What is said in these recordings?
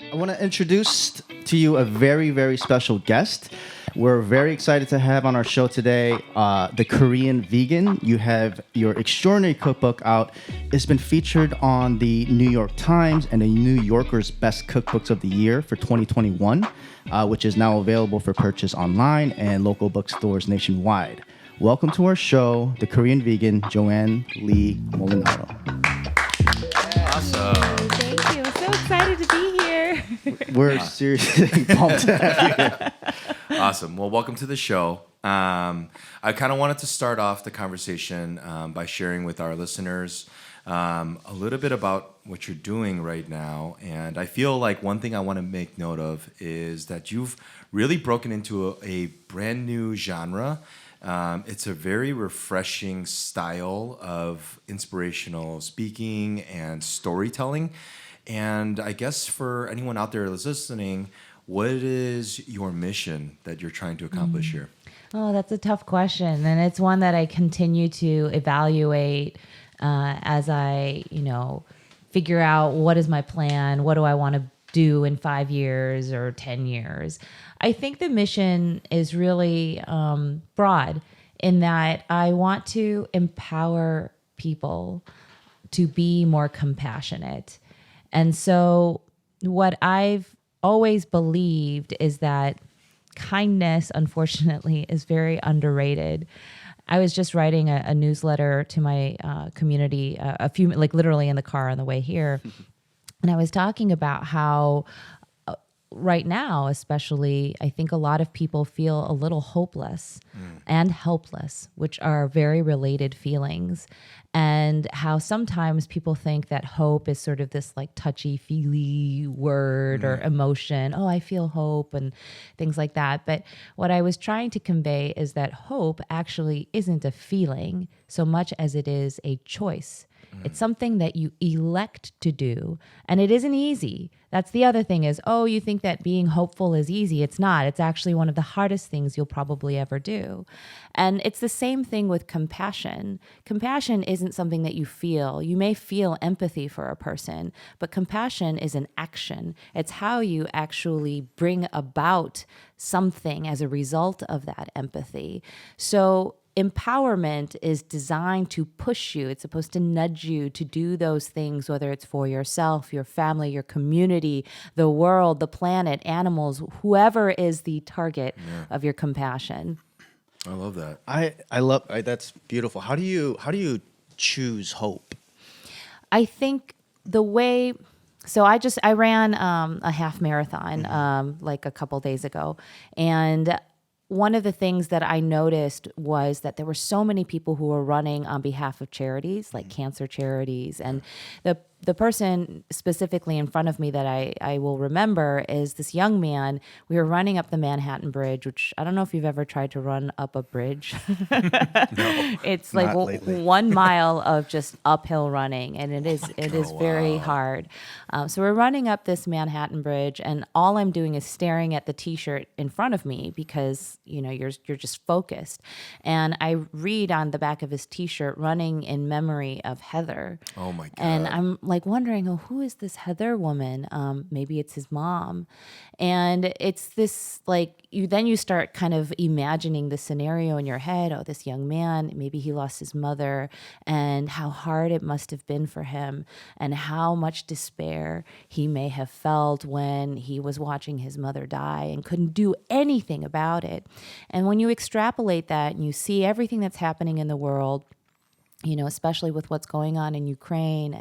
I want to introduce to you a very, very special guest. We're very excited to have on our show today the Korean vegan. You have your extraordinary cookbook out. It's been featured on the New York Times and the New Yorker's Best Cookbooks of the Year for 2021, which is now available for purchase online and local bookstores nationwide. Welcome to our show, the Korean vegan, Joanne Lee Molinaro. Awesome. Thank you. I'm so excited to be here. We're seriously pumped to have you. Awesome. Well, welcome to the show. I kind of wanted to start off the conversation by sharing with our listeners a little bit about what you're doing right now. And I feel like one thing I want to make note of is that you've really broken into a brand new genre. It's a very refreshing style of inspirational speaking and storytelling. And I guess for anyone out there that's listening, what is your mission that you're trying to accomplish here? Oh, that's a tough question. And it's one that I continue to evaluate as I, figure out what is my plan? What do I want to do in 5 years or 10 years? I think the mission is really broad in that I want to empower people to be more compassionate. And so what I've always believed is that kindness, unfortunately, is very underrated. I was just writing a newsletter to my community literally in the car on the way here. And I was talking about how right now, especially, I think a lot of people feel a little hopeless and helpless, which are very related feelings. And how sometimes people think that hope is sort of this like touchy-feely word or emotion. Oh, I feel hope and things like that. But what I was trying to convey is that hope actually isn't a feeling so much as it is a choice. It's something that you elect to do, and it isn't easy. That's the other thing is, you think that being hopeful is easy. It's not. It's actually one of the hardest things you'll probably ever do. And it's the same thing with compassion. Compassion isn't something that you feel. You may feel empathy for a person, but compassion is an action. It's how you actually bring about something as a result of that empathy. So empowerment is designed to push you. It's supposed to nudge you to do those things, whether it's for yourself, your family, your community, the world, the planet, animals, whoever is the target of your compassion. I love that. I love that's beautiful. How do you choose hope? I think the way. So I ran a half marathon like a couple days ago, and one of the things that I noticed was that there were so many people who were running on behalf of charities, like cancer charities. And the person specifically in front of me that I will remember is this young man. We were running up the Manhattan Bridge, which I don't know if you've ever tried to run up a bridge. It's like 1 mile of just uphill running, and it is very hard. So we're running up this Manhattan Bridge, and all I'm doing is staring at the T-shirt in front of me because you're just focused. And I read on the back of his T-shirt, "Running in memory of Heather." Oh my God. And I'm like wondering, who is this Heather woman? Maybe it's his mom. And it's this you start kind of imagining the scenario in your head. Oh, this young man, maybe he lost his mother, and how hard it must have been for him, and how much despair he may have felt when he was watching his mother die and couldn't do anything about it. And when you extrapolate that and you see everything that's happening in the world, especially with what's going on in Ukraine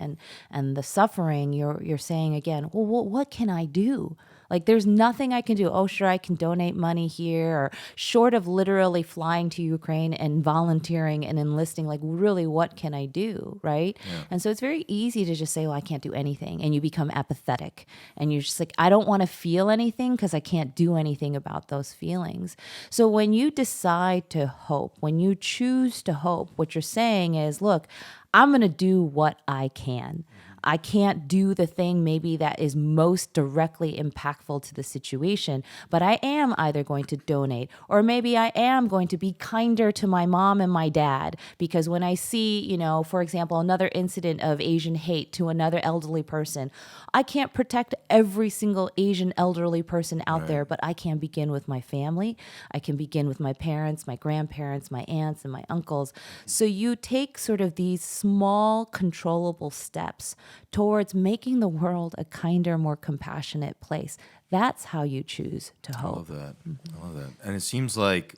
and the suffering, you're saying again, well, what can I do? Like, there's nothing I can do. Oh, sure, I can donate money here, or short of literally flying to Ukraine and volunteering and enlisting, like, really, what can I do, right? Yeah. And so it's very easy to just say, well, I can't do anything, and you become apathetic, and you're just like, I don't want to feel anything because I can't do anything about those feelings. So when you decide to hope, when you choose to hope, what you're saying is, look, I'm going to do what I can. I can't do the thing maybe that is most directly impactful to the situation, but I am either going to donate, or maybe I am going to be kinder to my mom and my dad, because when I see, for example, another incident of Asian hate to another elderly person, I can't protect every single Asian elderly person out there, but I can begin with my family. I can begin with my parents, my grandparents, my aunts, and my uncles. So you take sort of these small, controllable steps towards making the world a kinder, more compassionate place. That's how you choose to hope. I love that. I love that. And it seems like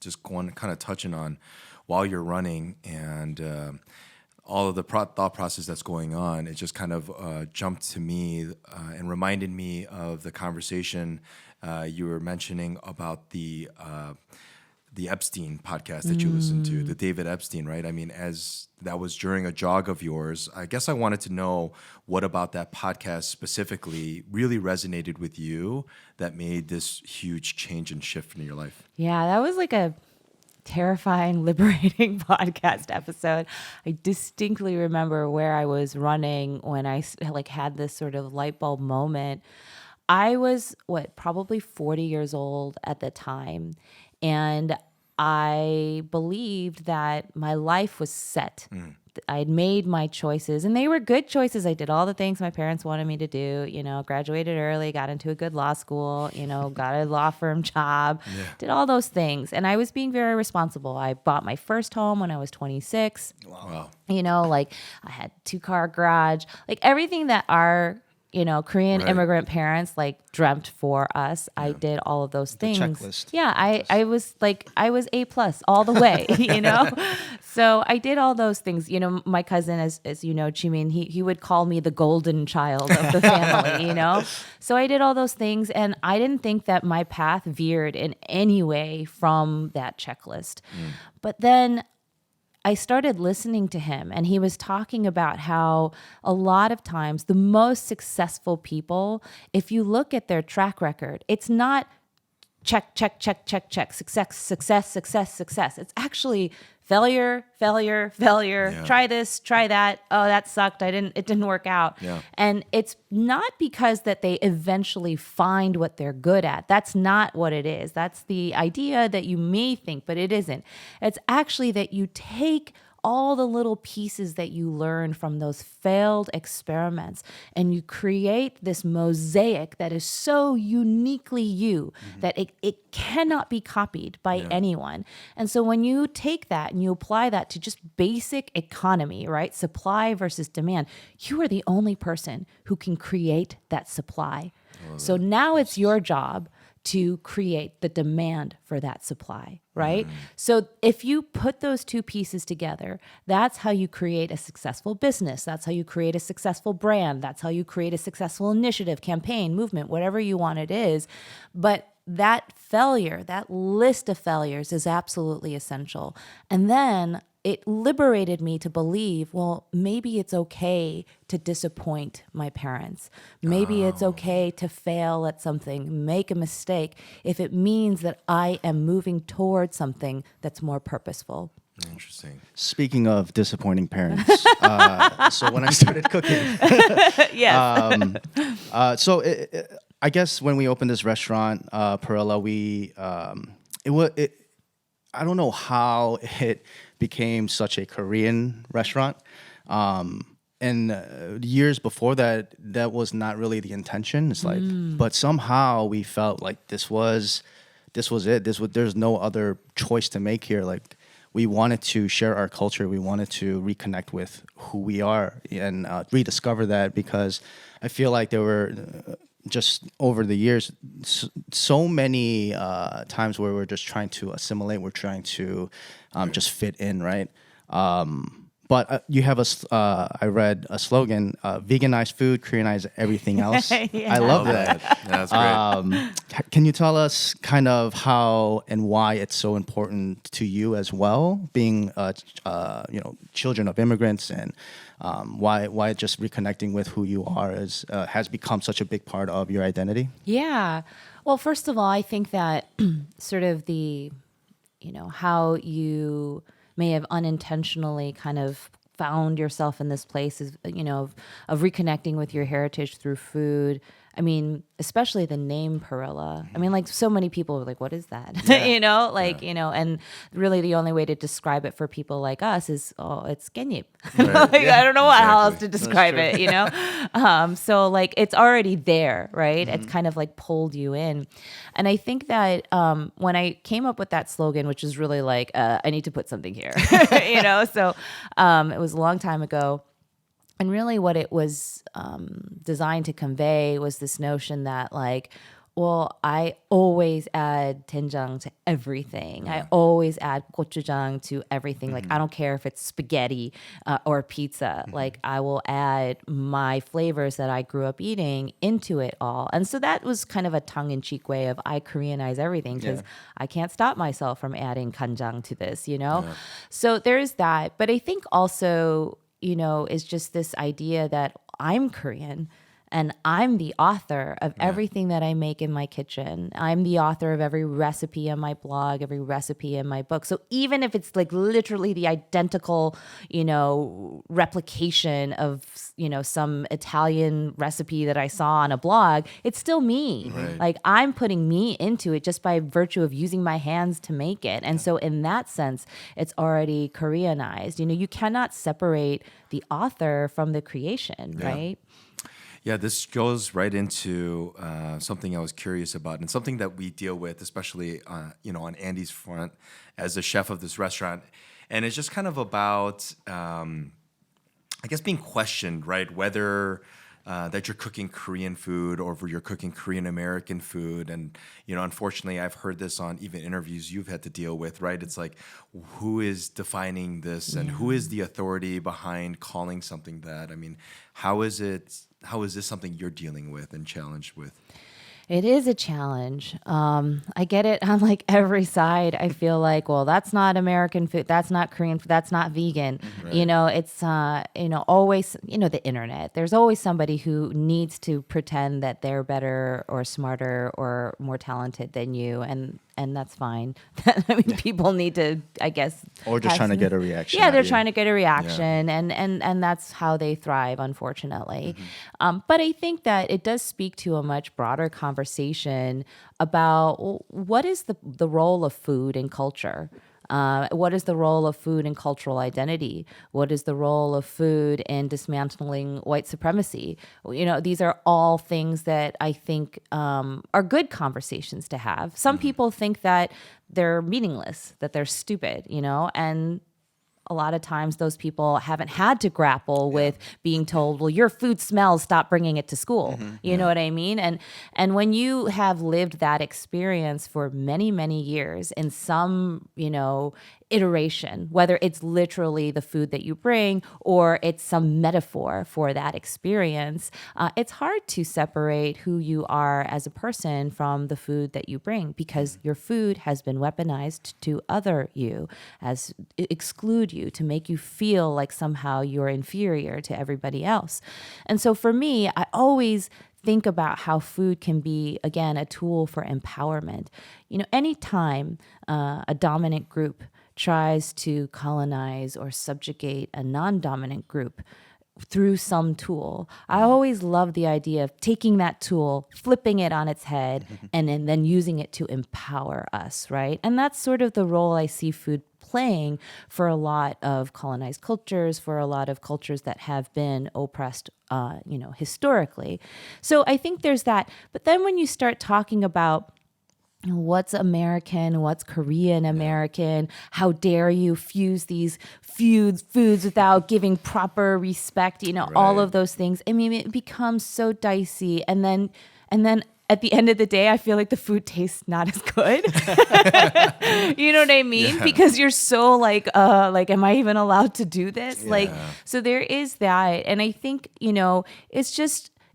just going kind of touching on while you're running and all of the thought process that's going on, it just kind of jumped to me and reminded me of the conversation you were mentioning about the Epstein podcast that you listened to, the David Epstein, right? I mean, as that was during a jog of yours, I guess I wanted to know what about that podcast specifically really resonated with you that made this huge change and shift in your life? Yeah, that was like a terrifying, liberating podcast episode. I distinctly remember where I was running when I had this sort of light bulb moment. I was probably 40 years old at the time, and I believed that my life was set. I'd made my choices, and they were good choices. I did all the things my parents wanted me to do, graduated early, got into a good law school, got a law firm job, did all those things. And I was being very responsible. I bought my first home when I was 26. Wow. I had 2-car garage, everything that our Korean immigrant parents dreamt for us. I did all of those things. Checklist. Yeah, I was A+ all the way, So I did all those things. My cousin, as you know, Jimin, he would call me the golden child of the family, So I did all those things, and I didn't think that my path veered in any way from that checklist. But then I started listening to him, and he was talking about how a lot of times the most successful people, if you look at their track record, it's not check, check, check, check, check, success, success, success, success. It's actually failure, failure, failure. Yeah. Try this, try that. Oh, that sucked. It didn't work out. Yeah. And it's not because that they eventually find what they're good at. That's not what it is. That's the idea that you may think, but it isn't. It's actually that you take all the little pieces that you learn from those failed experiments, and you create this mosaic that is so uniquely you that it cannot be copied by anyone. And so when you take that and you apply that to just basic economy, right? Supply versus demand, you are the only person who can create that supply. So now it's your job to create the demand for that supply, right? So if you put those two pieces together, that's how you create a successful business. That's how you create a successful brand. That's how you create a successful initiative, campaign, movement, whatever you want it is. But that failure, that list of failures is absolutely essential. And then it liberated me to believe, well, maybe it's okay to disappoint my parents. Maybe it's okay to fail at something, make a mistake, if it means that I am moving towards something that's more purposeful. Interesting. Speaking of disappointing parents, so when I started cooking, Yes. I guess when we opened this restaurant, Perella, I don't know how it became such a Korean restaurant. And years before that, that was not really the intention. It's but somehow we felt like this was it. There's no other choice to make here. We wanted to share our culture. We wanted to reconnect with who we are and rediscover that, because I feel like there were just over the years so many times where we're just trying to assimilate. We're trying to just fit in, right? But you have I read a slogan, veganize food, Koreanize everything else. I love that. Yeah, that's great. Can you tell us kind of how and why it's so important to you as well, being children of immigrants, and why just reconnecting with who you are has become such a big part of your identity? Yeah. Well, first of all, I think that sort of the, how you may have unintentionally kind of found yourself in this place of reconnecting with your heritage through food. I mean, especially the name Perilla. I mean, like so many people are like, what is that? And really the only way to describe it for people like us is, it's genyip. I don't know how else to describe it, So like it's already there, right? It's kind of like pulled you in. And I think that when I came up with that slogan, which is really like, I need to put something here, so it was a long time ago. And really what it was designed to convey was this notion that like, well, I always add doenjang to everything. I always add gochujang to everything. Like, I don't care if it's spaghetti or pizza. Like, I will add my flavors that I grew up eating into it all. And so that was kind of a tongue-in-cheek way of I Koreanize everything because I can't stop myself from adding kanjang to this, So there's that. But I think also, is just this idea that I'm Korean and I'm the author of everything that I make in my kitchen. I'm the author of every recipe on my blog, every recipe in my book. So even if it's like literally the identical, replication of, some Italian recipe that I saw on a blog, it's still me. Right. Like I'm putting me into it just by virtue of using my hands to make it. And so in that sense, it's already Koreanized. You cannot separate the author from the creation, right? Yeah, this goes right into something I was curious about, and something that we deal with, especially on Andy's front as the chef of this restaurant, and it's just kind of about, I guess, being questioned, right? Whether that you're cooking Korean food or you're cooking Korean American food, and unfortunately, I've heard this on even interviews you've had to deal with, right? It's like, who is defining this, and who is the authority behind calling something that? I mean, how is this something you're dealing with and challenged with? It is a challenge. I get it on like every side. I feel like, well, that's not American food. That's not Korean food. That's not vegan. Right. It's, always, the internet. There's always somebody who needs to pretend that they're better or smarter or more talented than you. And that's fine. I mean, people need to, I guess. Or just trying to get a reaction. Yeah, they're trying to get a reaction. Yeah. And that's how they thrive, unfortunately. But I think that it does speak to a much broader conversation about what is the role of food in culture. What is the role of food in cultural identity? What is the role of food in dismantling white supremacy? These are all things that I think are good conversations to have. Some people think that they're meaningless, that they're stupid, and a lot of times those people haven't had to grapple with being told, well, your food smells, stop bringing it to school. You know what I mean? And when you have lived that experience for many, many years in some, iteration, whether it's literally the food that you bring or it's some metaphor for that experience, it's hard to separate who you are as a person from the food that you bring because your food has been weaponized to other you, as exclude you, to make you feel like somehow you're inferior to everybody else. And so for me, I always think about how food can be, again, a tool for empowerment. Anytime a dominant group tries to colonize or subjugate a non-dominant group through some tool, I always love the idea of taking that tool, flipping it on its head, and then using it to empower us, right? And that's sort of the role I see food playing for a lot of colonized cultures, for a lot of cultures that have been oppressed, historically. So I think there's that. But then when you start talking about what's American, what's Korean American, how dare you fuse these foods without giving proper respect, all of those things. I mean, it becomes so dicey. And then at the end of the day, I feel like the food tastes not as good. You know what I mean? Yeah. Because you're so like, am I even allowed to do this? Yeah. So there is that. And I think,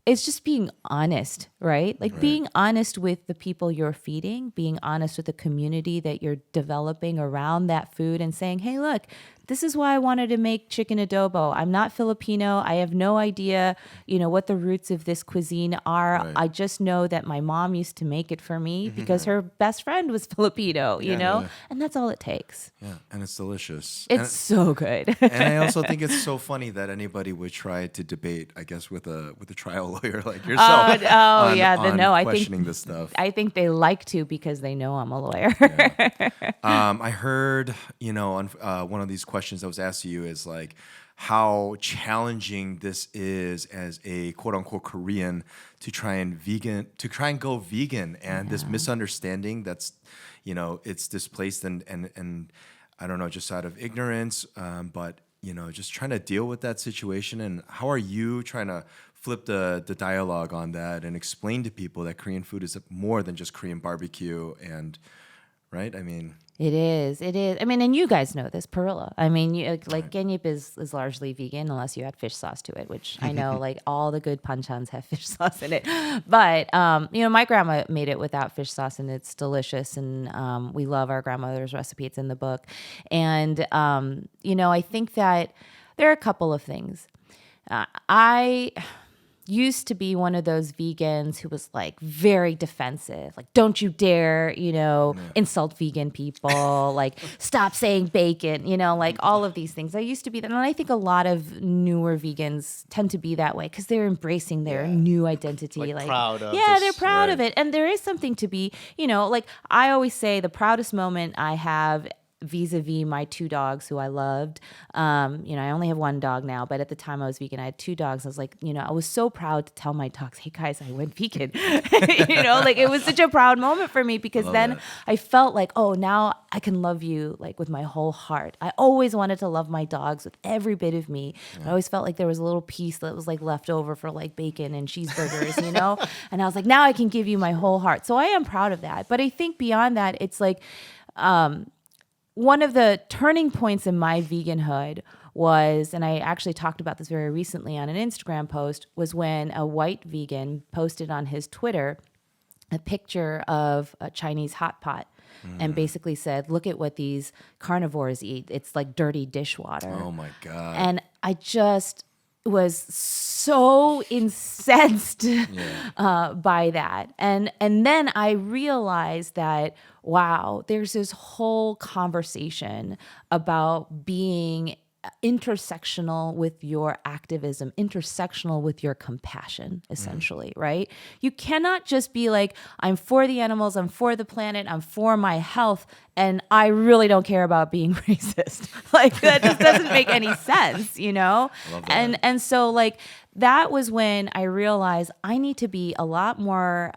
it's just being honest, right? Like being honest with the people you're feeding, being honest with the community that you're developing around that food and saying, hey, look, This is why I wanted to make chicken adobo. I'm not Filipino. I have no idea, what the roots of this cuisine are. Right. I just know that my mom used to make it for me because her best friend was Filipino, and that's all it takes. Yeah, and it's delicious. It's so good. And I also think it's so funny that anybody would try to debate, I guess, with a trial lawyer like yourself. I questioning think this stuff. I think they like to because they know I'm a lawyer. I heard, on one of these questions that was asked to you is like how challenging this is as a quote unquote Korean to try and go vegan, and this misunderstanding that's, it's displaced and I don't know, just out of ignorance, but just trying to deal with that situation. And how are you trying to flip the dialogue on that and explain to people that Korean food is more than just Korean barbecue and right? I mean, It is. I mean, and you guys know this, Perilla. I mean, Genyip is largely vegan unless you add fish sauce to it, which I know like all the good panchans have fish sauce in it. But, my grandma made it without fish sauce and it's delicious. And we love our grandmother's recipe. It's in the book. And, I think that there are a couple of things. I used to be one of those vegans who was like very defensive, like don't you dare, insult vegan people, like stop saying bacon, like all of these things. I used to be that, and I think a lot of newer vegans tend to be that way because they're embracing their new identity, like proud of they're proud of it, and there is something to be, like I always say, the proudest moment I have vis-a-vis my two dogs who I loved. I only have one dog now, but at the time I was vegan, I had two dogs. I was like, I was so proud to tell my dogs, hey guys, I went vegan. Like it was such a proud moment for me because then I felt like, oh, now I can love you like with my whole heart. I always wanted to love my dogs with every bit of me. I always felt like there was a little piece that was like left over for like bacon and cheeseburgers, and I was like, now I can give you my whole heart. So I am proud of that. But I think beyond that, it's like, one of the turning points in my veganhood was, and I actually talked about this very recently on an Instagram post, was when a white vegan posted on his Twitter a picture of a Chinese hot pot and basically said, look at what these carnivores eat. It's like dirty dishwater. Oh my God. And I just was so incensed by that. And then I realized that, wow, there's this whole conversation about being intersectional with your activism, intersectional with your compassion, essentially, right? You cannot just be like, I'm for the animals, I'm for the planet, I'm for my health, and I really don't care about being racist. Like that just doesn't make any sense, Love that. And so like that was when I realized I need to be a lot more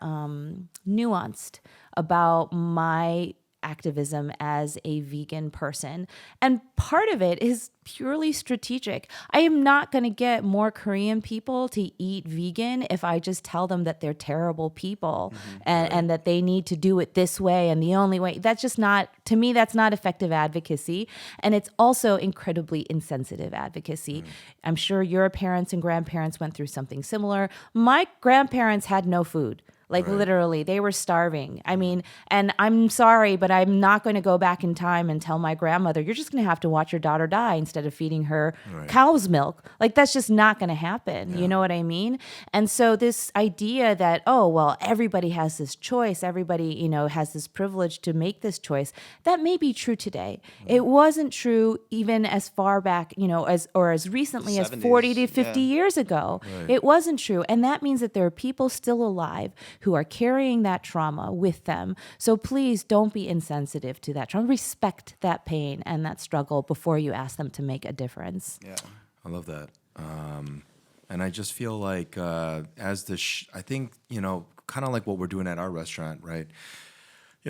nuanced about my activism as a vegan person. And part of it is purely strategic. I am not going to get more Korean people to eat vegan if I just tell them that they're terrible people and that they need to do it this way and the only way. That's just not, to me, that's not effective advocacy. And it's also incredibly insensitive advocacy. I'm sure your parents and grandparents went through something similar. My grandparents had no food. Like literally, they were starving. I mean, and I'm sorry, but I'm not going to go back in time and tell my grandmother, you're just going to have to watch your daughter die instead of feeding her cow's milk. Like that's just not going to happen. You know what I mean? And so this idea that, oh, well, everybody has this choice. Everybody, has this privilege to make this choice. That may be true today. It wasn't true even as far back, as recently as 40 to 50 years ago. It wasn't true. And that means that there are people still alive who are carrying that trauma with them. So please don't be insensitive to that trauma. Respect that pain and that struggle before you ask them to make a difference. Yeah. I love that. And I just feel like I think, kind of like what we're doing at our restaurant, right?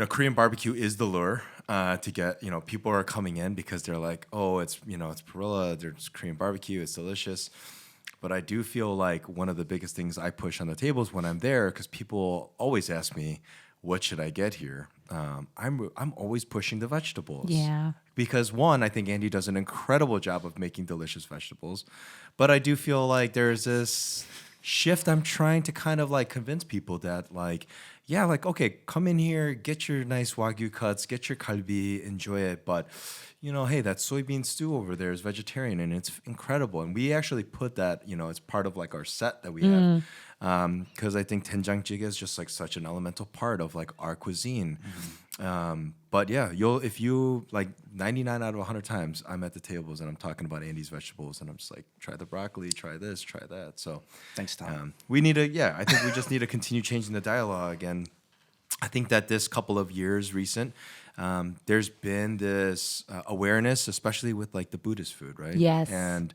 Korean barbecue is the lure to get, people are coming in because they're like, oh, it's Perilla, there's Korean barbecue, it's delicious. But I do feel like one of the biggest things I push on the tables when I'm there, because people always ask me, what should I get here? I'm always pushing the vegetables. Yeah. Because one, I think Andy does an incredible job of making delicious vegetables. But I do feel like there's this shift I'm trying to kind of like convince people that like, yeah, like, okay, come in here, get your nice Wagyu cuts, get your kalbi, enjoy it. But, you know, hey, that soybean stew over there is vegetarian and it's incredible. And we actually put that, you know, as part of like our set that we have. Because I think doenjang jjigae is just like such an elemental part of like our cuisine. But yeah, if you like 99 out of 100 times, I'm at the tables and I'm talking about Andy's vegetables and I'm just like, try the broccoli, try this, try that. So Thanks, Tom. I think we just need to continue changing the dialogue. And I think that this couple of years recent, there's been this awareness, especially with like the Buddhist food, right? Yes. And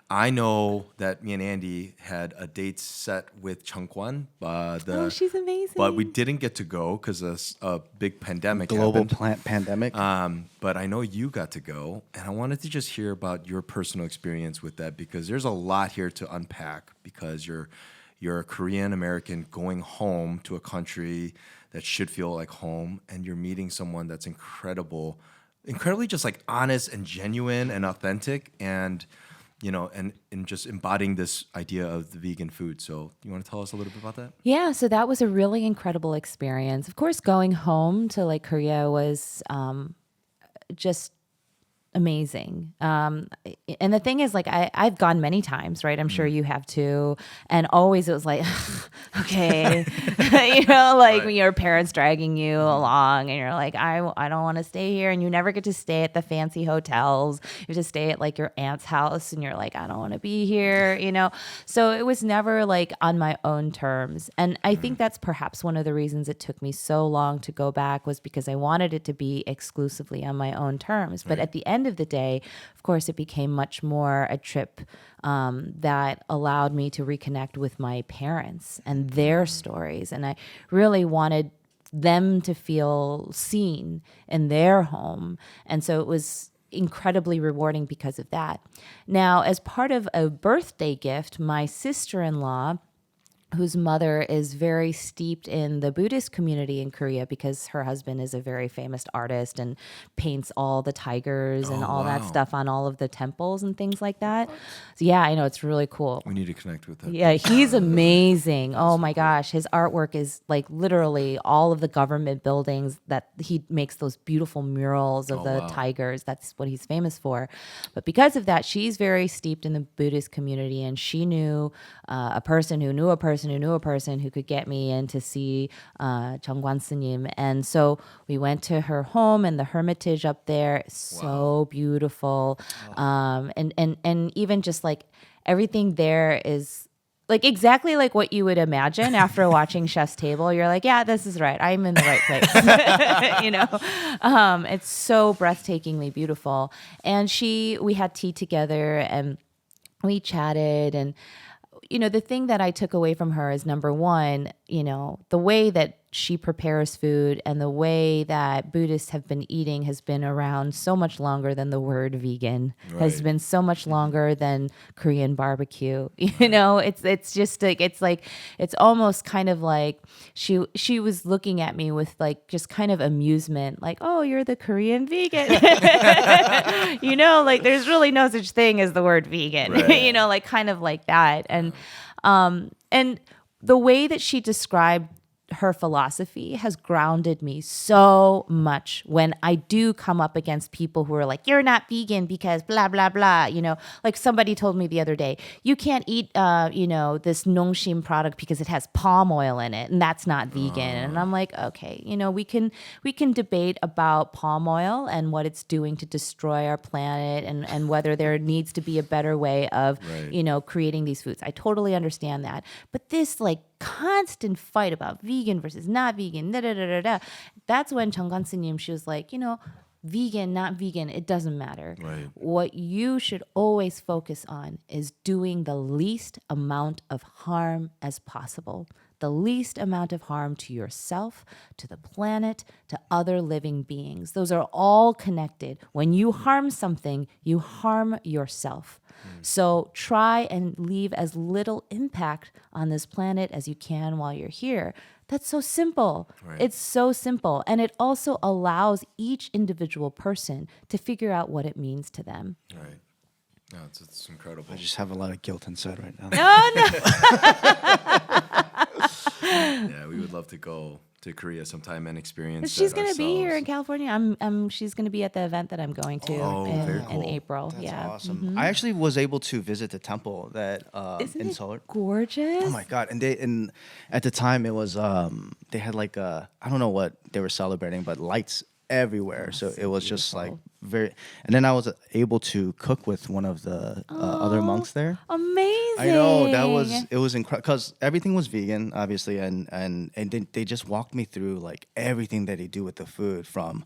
I know that me and Andy had a date set with Chungkwan. Oh, she's amazing. But we didn't get to go because a big pandemic Global happened. pandemic. But I know you got to go, and I wanted to just hear about your personal experience with that because there's a lot here to unpack. Because you're a Korean American going home to a country that should feel like home, and you're meeting someone that's incredibly just like honest and genuine and authentic, and you know, and just embodying this idea of the vegan food. So you want to tell us a little bit about that? Yeah, so that was a really incredible experience. Of course, going home to like Korea was just amazing. And the thing is, like, I've gone many times, right? I'm sure you have too. And always it was like, okay, you know, like when your parents dragging you along and you're like, I don't want to stay here. And you never get to stay at the fancy hotels. You have to stay at like your aunt's house and you're like, I don't want to be here, you know? So it was never like on my own terms. And I think that's perhaps one of the reasons it took me so long to go back was because I wanted it to be exclusively on my own terms. But at the end of the day, of course, it became much more a trip that allowed me to reconnect with my parents and their stories. And I really wanted them to feel seen in their home. And so it was incredibly rewarding because of that. Now, as part of a birthday gift, my sister-in-law, whose mother is very steeped in the Buddhist community in Korea because her husband is a very famous artist and paints all the tigers and all that stuff on all of the temples and things like that. So yeah, I know, it's really cool. We need to connect with that. Yeah, he's amazing. Oh my gosh, his artwork is like literally all of the government buildings that he makes those beautiful murals of the tigers. That's what he's famous for. But because of that, she's very steeped in the Buddhist community, and she knew a person who knew a person who knew a person who could get me in to see Jeongwan S님. And so we went to her home and the hermitage up there. So beautiful. And even just like everything there is like exactly like what you would imagine after watching Chef's Table. You're like, yeah, this is right. I'm in the right place. You know, it's so breathtakingly beautiful. And we had tea together and we chatted. And you know, the thing that I took away from her is, number one, you know, the way that she prepares food and the way that Buddhists have been eating has been around so much longer than the word vegan, has been so much longer than Korean barbecue. You know, it's just like, it's almost kind of like she was looking at me with like just kind of amusement, like, oh, you're the Korean vegan. You know, like there's really no such thing as the word vegan, you know, like kind of like that. And the way that she described her philosophy has grounded me so much when I do come up against people who are like, you're not vegan because blah, blah, blah. You know, like somebody told me the other day, you can't eat, you know, this nongshim product because it has palm oil in it and that's not vegan. And I'm like, okay, you know, we can debate about palm oil and what it's doing to destroy our planet and whether there needs to be a better way of, you know, creating these foods. I totally understand that. But this like constant fight about vegan versus not vegan, that's when Jeongwan S님, she was like, you know, vegan, not vegan, it doesn't matter. What you should always focus on is doing the least amount of harm as possible. The least amount of harm to yourself, to the planet, to other living beings. Those are all connected. When you harm something, you harm yourself. So try and leave as little impact on this planet as you can while you're here. That's so simple. It's so simple. And it also allows each individual person to figure out what it means to them. No, it's incredible. I just have a lot of guilt inside right now. Oh no. Yeah, we would love to go to Korea sometime and experience. She's that gonna be here in ourselves. California. She's gonna be at the event that I'm going to very in cool. April. That's yeah. awesome. I actually was able to visit the temple that Isn't in it Seoul. gorgeous? Oh my god! And at the time it was they had like I don't know what they were celebrating, but lights everywhere. So it was just like very. And then I was able to cook with one of the other monks there. Amazing. I know it was incredible because everything was vegan, obviously, and they just walked me through like everything that they do with the food, from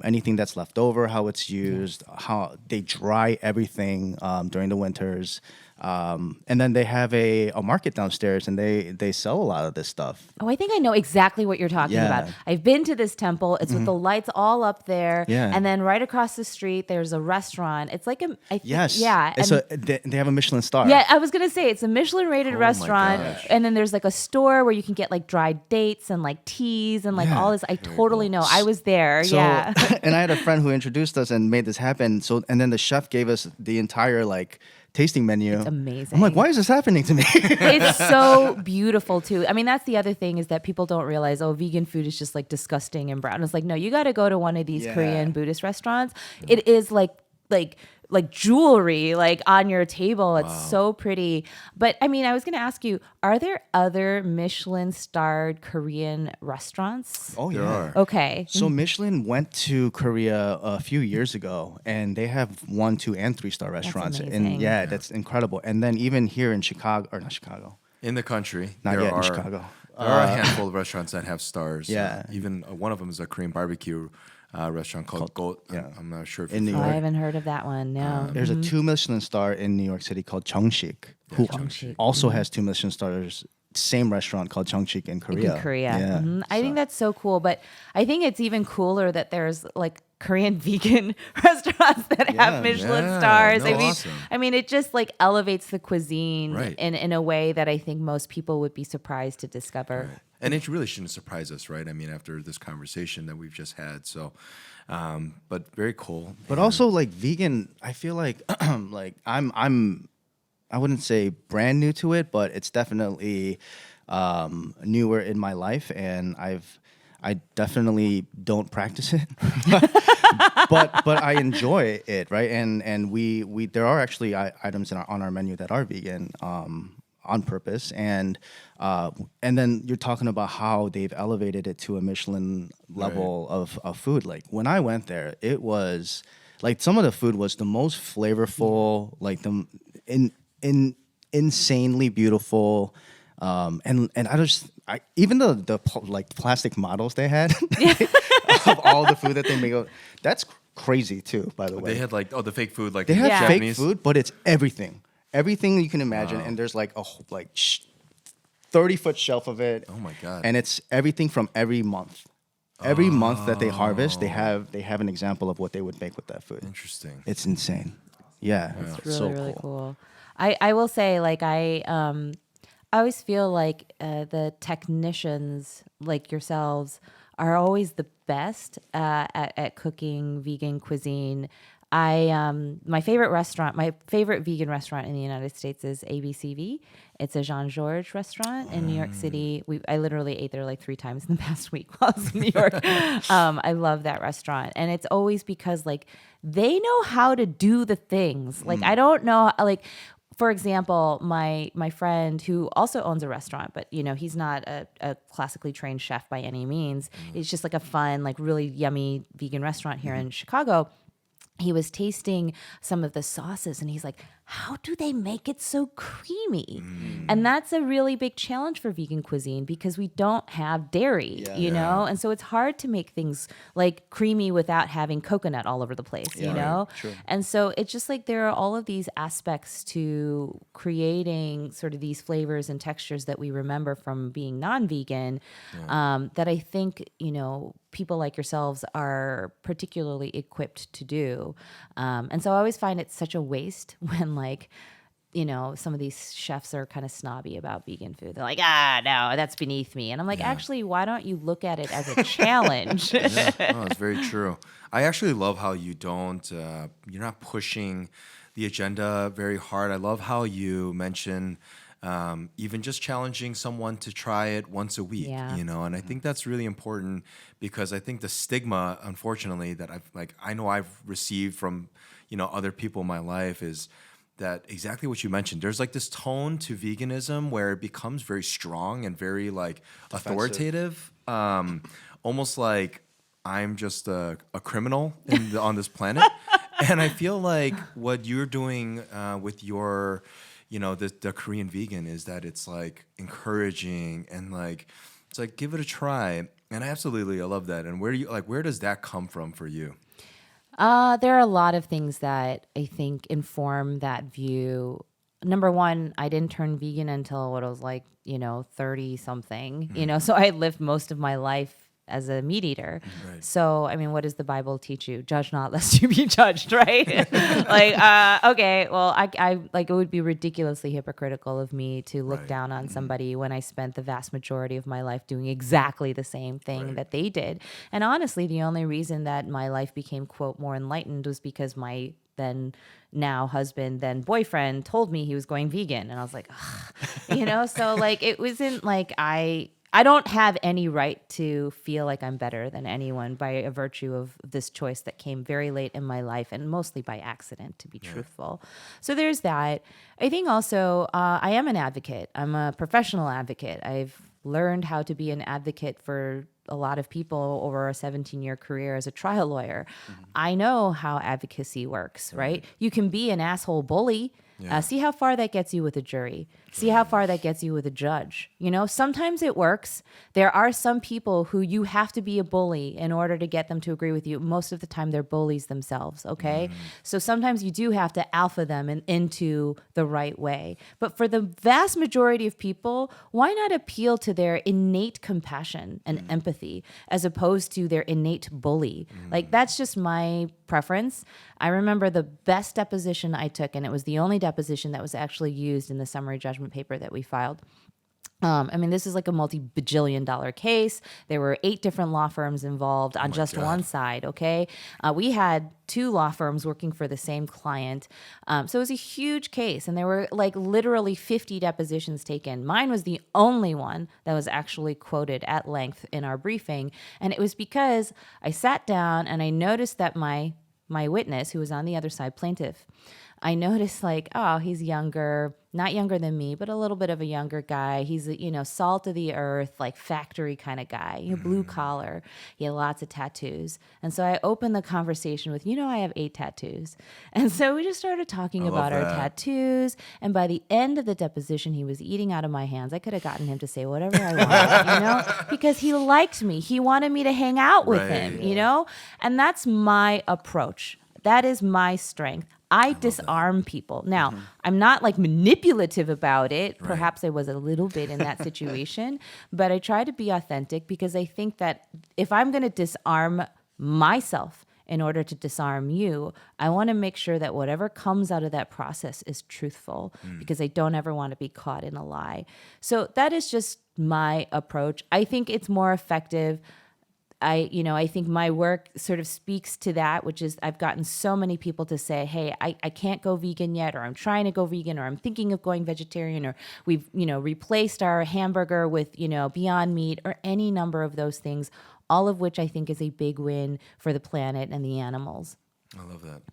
anything that's left over, how it's used, how they dry everything during the winters, and then they have a market downstairs, and they sell a lot of this stuff. Oh, I think I know exactly what you're talking Yeah. about. I've been to this temple. It's with the lights all up there. Yeah. And then right across the street, there's a restaurant. It's like Yes, yeah. It's and- they have a Michelin star. yeah, I was gonna say it's a Michelin rated my restaurant, gosh. and then there's like a store where you can get like dried dates and like teas and like Yeah. all this. I totally know. I was there. So, yeah. and I had a friend who introduced us and made this happen. So, and then the chef gave us the entire like tasting menu. It's amazing. I'm like, why is this happening to me? It's so beautiful too. I mean, that's the other thing is that people don't realize, oh, vegan food is just like disgusting and brown. It's like, no, you got to go to one of these Yeah. Korean Buddhist restaurants. It is like jewelry like on your table. It's so pretty. But I mean, I was going to ask you, are there other Michelin starred Korean restaurants? Oh, There are. Okay. So Michelin went to Korea a few years ago, and they have 1, 2, and 3-star restaurants. amazing. And yeah, that's incredible. And then even here in Chicago, or not Chicago, In the country, not there yet are in Chicago. there are a handful of restaurants that have stars. Yeah. Even one of them is a Korean barbecue restaurant called Goat. yeah. I'm not sure if In you're New Oh, I York. haven't heard of that one. No. There's a 2 Michelin star in New York City called Jeongshik, who Jeongshik. also has 2 Michelin stars. Same restaurant called Jeongshik in Korea. In Korea. Yeah. Mhm. I think that's so cool. But I think it's even cooler that there's like Korean vegan restaurants that have Michelin Yeah. stars. No, awesome. I mean, it just like elevates the cuisine Right. in a way that I think most people would be surprised to discover. And it really shouldn't surprise us, right? I mean, after this conversation that we've just had. So, but very cool. But also like vegan, I feel like like I wouldn't say brand new to it, but it's definitely newer in my life, and I definitely don't practice it, but I enjoy it, right? And we there are actually items on our menu that are vegan on purpose, and then you're talking about how they've elevated it to a Michelin level of food. Like when I went there, it was like some of the food was the most flavorful, like the insanely beautiful. And even the like plastic models they had of all the food that they make, that's crazy too. By the way, They had like the fake food, like they have Yeah. fake Japanese food, but it's everything you can imagine. And there's like a 30-foot shelf of it. Oh my God. And it's everything from every month. Every month that they harvest, they have an example of what they would make with that food. Interesting. It's insane. Yeah, it's Really, so really cool. cool. I will say, like, I always feel like the technicians like yourselves are always the best at cooking vegan cuisine. My favorite vegan restaurant in the United States is ABCV. It's a Jean Georges restaurant in New York City. I literally ate there like 3 times in the past week while I was in New York. I love that restaurant, and it's always because like they know how to do the things. Like I don't know, like. For example, my friend who also owns a restaurant, but you know he's not a classically trained chef by any means. It's just like a fun, like really yummy vegan restaurant here in Chicago. He was tasting some of the sauces and he's like, how do they make it so creamy? And that's a really big challenge for vegan cuisine because we don't have dairy, you know? And so it's hard to make things like creamy without having coconut all over the place, you know? Right, true. And so it's just like there are all of these aspects to creating sort of these flavors and textures that we remember from being non-vegan that I think, you know, people like yourselves are particularly equipped to do. And so I always find it such a waste when like, you know, some of these chefs are kind of snobby about vegan food. They're like, no, that's beneath me. And I'm like, actually, why don't you look at it as a challenge? Oh, it's very true. I actually love how you don't, you're not pushing the agenda very hard. I love how you mention even just challenging someone to try it once a week, Yeah. and I think that's really important because I think the stigma, unfortunately, that I know I've received from, other people in my life is that exactly what you mentioned. There's like this tone to veganism where it becomes very strong and very like authoritative, almost like I'm just a criminal on this planet. And I feel like what you're doing with your, the Korean vegan is that it's like encouraging and like it's like give it a try. And I love that. And where does that come from for you? There are a lot of things that I think inform that view. Number one, I didn't turn vegan until what I was like, 30 something, so I lived most of my life as a meat eater. Right. So, I mean, what does the Bible teach you? Judge not lest you be judged, right? Okay, well, I like it would be ridiculously hypocritical of me to look down on somebody when I spent the vast majority of my life doing exactly the same thing that they did. And honestly, the only reason that my life became, quote, more enlightened was because my then now husband, then boyfriend told me he was going vegan. And I was like, ugh. So like, it wasn't like I don't have any right to feel like I'm better than anyone by a virtue of this choice that came very late in my life and mostly by accident, to be truthful. So there's that. I think also I am an advocate. I'm a professional advocate. I've learned how to be an advocate for a lot of people over a 17-year career as a trial lawyer. I know how advocacy works, right? You can be an asshole bully. See how far that gets you with a jury. See how far that gets you with a judge. Sometimes it works. There are some people who you have to be a bully in order to get them to agree with you. Most of the time, they're bullies themselves, okay? So sometimes you do have to alpha them into the right way. But for the vast majority of people, why not appeal to their innate compassion and empathy as opposed to their innate bully? Like, that's just my preference. I remember the best deposition I took, and it was the only deposition that was actually used in the summary judgment paper that we filed. This is like a multi-bajillion dollar case. There were 8 different law firms involved on just one side, okay? We had 2 law firms working for the same client. So it was a huge case, and there were like literally 50 depositions taken. Mine was the only one that was actually quoted at length in our briefing, and it was because I sat down and I noticed that my witness, who was on the other side, plaintiff, I noticed like, oh, he's younger, not younger than me, but a little bit of a younger guy. He's a, salt of the earth, like factory kind of guy, blue collar. He had lots of tattoos. And so I opened the conversation with, I have 8 tattoos. And so we just started talking about our tattoos. And by the end of the deposition, he was eating out of my hands. I could have gotten him to say whatever I wanted, because he liked me. He wanted me to hang out with him, and that's my approach. That is my strength. I disarm people. Now, I'm not like manipulative about it. Right. Perhaps I was a little bit in that situation, but I try to be authentic because I think that if I'm going to disarm myself in order to disarm you, I want to make sure that whatever comes out of that process is truthful because I don't ever want to be caught in a lie. So that is just my approach. I think it's more effective. I think my work sort of speaks to that, which is I've gotten so many people to say, hey, I can't go vegan yet, or I'm trying to go vegan, or I'm thinking of going vegetarian, or we've, replaced our hamburger with, Beyond Meat, or any number of those things, all of which I think is a big win for the planet and the animals. I love that.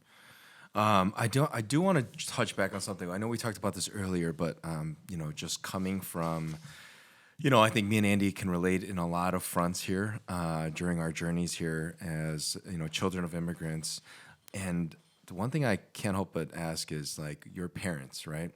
I do want to touch back on something. I know we talked about this earlier, but, just coming from... I think me and Andy can relate in a lot of fronts here during our journeys here as, children of immigrants. And the one thing I can't help but ask is, like, your parents, right?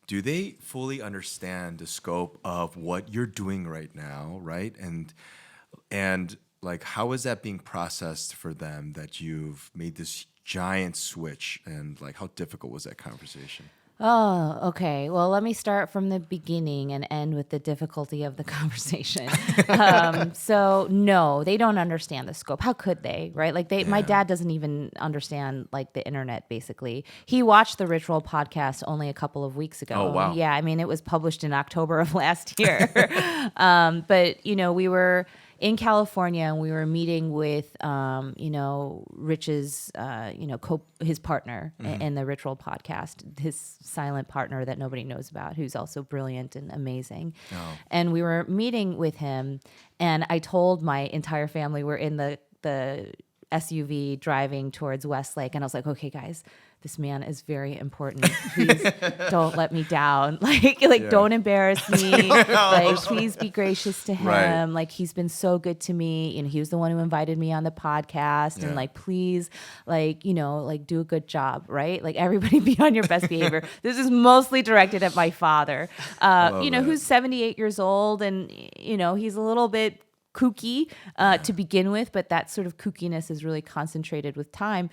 Do they fully understand the scope of what you're doing right now, right? And like, how is that being processed for them that you've made this giant switch? And, like, how difficult was that conversation? Oh, okay. Well, let me start from the beginning and end with the difficulty of the conversation. So no, they don't understand the scope. How could they, right? Like my dad doesn't even understand like the internet, basically. He watched the Rich Roll podcast only a couple of weeks ago. Oh, wow. Yeah. It was published in October of last year. But we were, in California, and we were meeting with, Rich's, his partner in the Ritual podcast, his silent partner that nobody knows about, who's also brilliant and amazing. Oh. And we were meeting with him, and I told my entire family, we're in the SUV driving towards Westlake, and I was like, okay, guys, this man is very important. Please don't let me down. Don't embarrass me. Please be gracious to him. Right. Like, he's been so good to me. And he was the one who invited me on the podcast. Yeah. And please, do a good job, right? Like, everybody be on your best behavior. This is mostly directed at my father, who's 78 years old. And, he's a little bit kooky to begin with, but that sort of kookiness is really concentrated with time.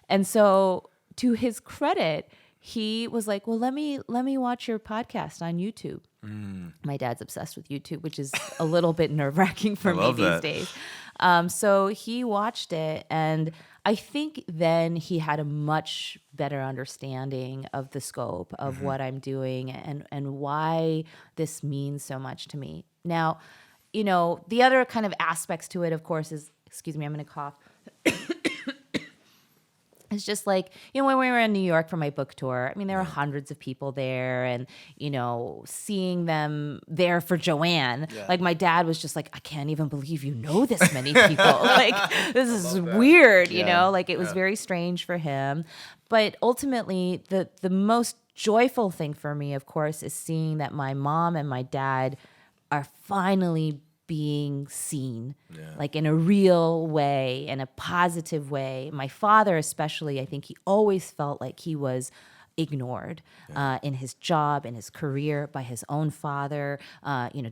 And so, to his credit, he was like, well, let me watch your podcast on YouTube. My dad's obsessed with YouTube, which is a little bit nerve-wracking for me these days. So he watched it, and I think then he had a much better understanding of the scope of what I'm doing and why this means so much to me. Now, the other kind of aspects to it, of course, is, excuse me, I'm going to cough. It's just when we were in New York for my book tour, I mean, there were hundreds of people there, and, seeing them there for Joanne, my dad was just like, I can't even believe you know this many people. This is weird, it was very strange for him. But ultimately, the most joyful thing for me, of course, is seeing that my mom and my dad are finally being seen, in a real way, in a positive way. My father especially, I think he always felt like he was ignored in his job, in his career, by his own father,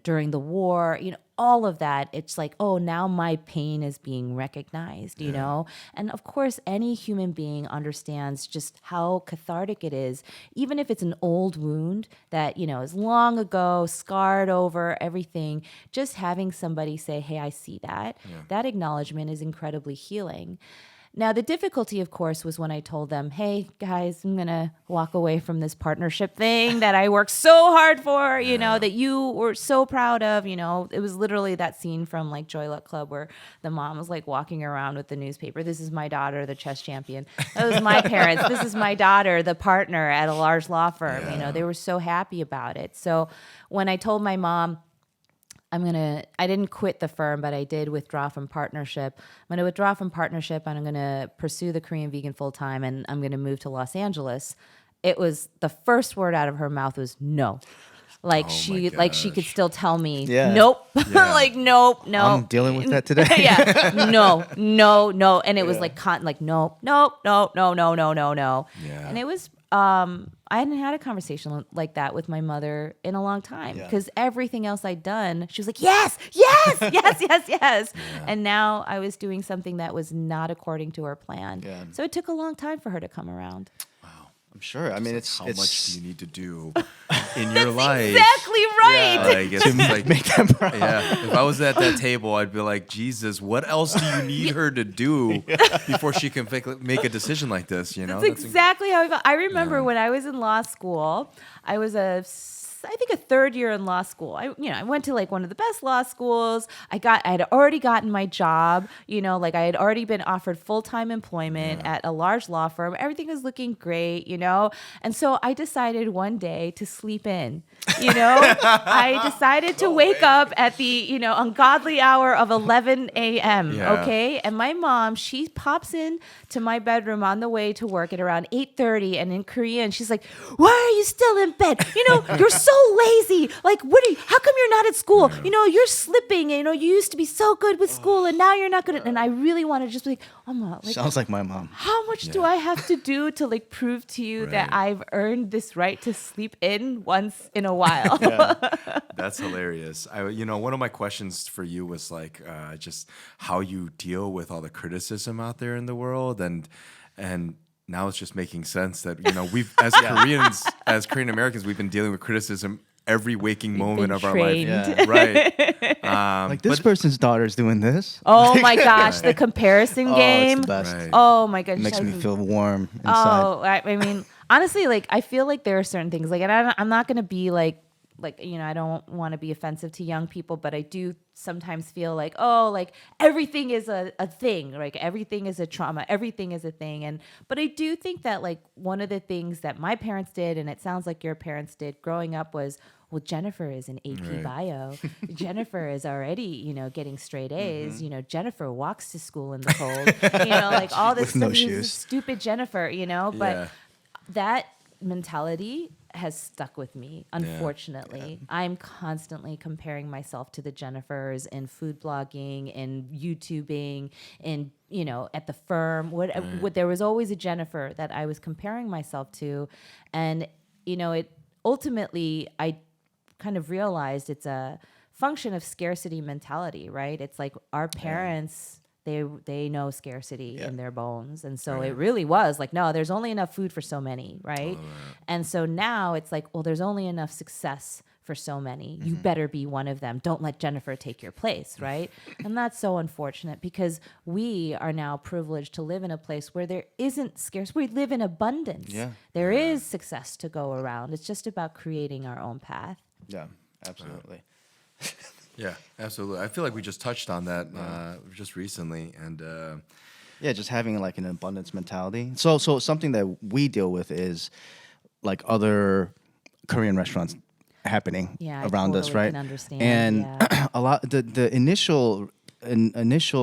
during the war, all of that. It's like, oh, now my pain is being recognized, And of course, any human being understands just how cathartic it is, even if it's an old wound that, is long ago, scarred over everything, just having somebody say, hey, I see that. That acknowledgement is incredibly healing. Now, the difficulty, of course, was when I told them, hey, guys, I'm going to walk away from this partnership thing that I worked so hard for, that you were so proud of. It was literally that scene from Joy Luck Club where the mom was walking around with the newspaper. This is my daughter, the chess champion. That was my parents. This is my daughter, the partner at a large law firm. They were so happy about it. So when I told my mom, I didn't quit the firm, but I did withdraw from partnership. I'm going to withdraw from partnership, and I'm going to pursue the Korean vegan full time, and I'm going to move to Los Angeles. It was the first word out of her mouth was no. She could still tell me, nope, nope, no. I'm dealing with that today. no. And it was nope, no. Yeah. And it was, I hadn't had a conversation like that with my mother in a long time because everything else I'd done, she was like, yes. Yeah. And now I was doing something that was not according to her plan. Yeah. So it took a long time for her to come around. I'm sure. I mean, how much do you need to do in your life? Exactly right. Yeah, make them proud. Yeah. If I was at that table, I'd be like, Jesus, what else do you need her to do before she can make a decision like this? That's exactly how I felt. I remember when I was in law school, I was I think a third year in law school. I went to one of the best law schools. I had already gotten my job, I had already been offered full-time employment at a large law firm. Everything was looking great, And so I decided one day to sleep in, I decided to wake up at the, ungodly hour of 11 a.m. Okay. And my mom, she pops in to my bedroom on the way to work at around 8:30, and in Korean, she's like, why are you still in bed? You're so lazy. How come you're not at school? You're slipping. You used to be so good with school, and now you're not good. And I really want to just be like, Mama, sounds like my mom. How much do I have to do to prove to you that I've earned this right to sleep in once in a while? That's hilarious. One of my questions for you was just how you deal with all the criticism out there in the world, and now it's just making sense that we've as Koreans, as Korean Americans, we've been dealing with criticism every waking moment of our life. Yeah. Right. This person's daughter's doing this. Oh my gosh, the comparison game. It's the best. Right. Oh my gosh. It makes me feel warm inside. Oh, I mean, honestly, I feel like there are certain things and I'm not going to be I don't want to be offensive to young people, but I do sometimes feel like, oh, like everything is a thing, like everything is a trauma, everything is a thing. But I do think that like one of the things that my parents did, and it sounds like your parents did growing up, was, well, Jennifer is an AP bio. Jennifer is already, getting straight A's. Jennifer walks to school in the cold. Like all this With no stuff. shoes. Stupid Jennifer, but that mentality has stuck with me, unfortunately. I'm constantly comparing myself to the Jennifers in food blogging and YouTubing and, at the firm. There was always a Jennifer that I was comparing myself to. And, it ultimately, I kind of realized it's a function of scarcity mentality, right? It's like our parents... They know scarcity in their bones. And so it really was like, no, there's only enough food for so many, right? And so now it's like, well, there's only enough success for so many. You better be one of them. Don't let Jennifer take your place, right? And that's so unfortunate because we are now privileged to live in a place where there isn't scarce. We live in abundance. Yeah. There is success to go around. It's just about creating our own path. Yeah, absolutely. Yeah, absolutely. I feel like we just touched on that just recently, and Yeah, just having like an abundance mentality. So something that we deal with is like other Korean restaurants happening around us, totally right? can understand. And a lot the initial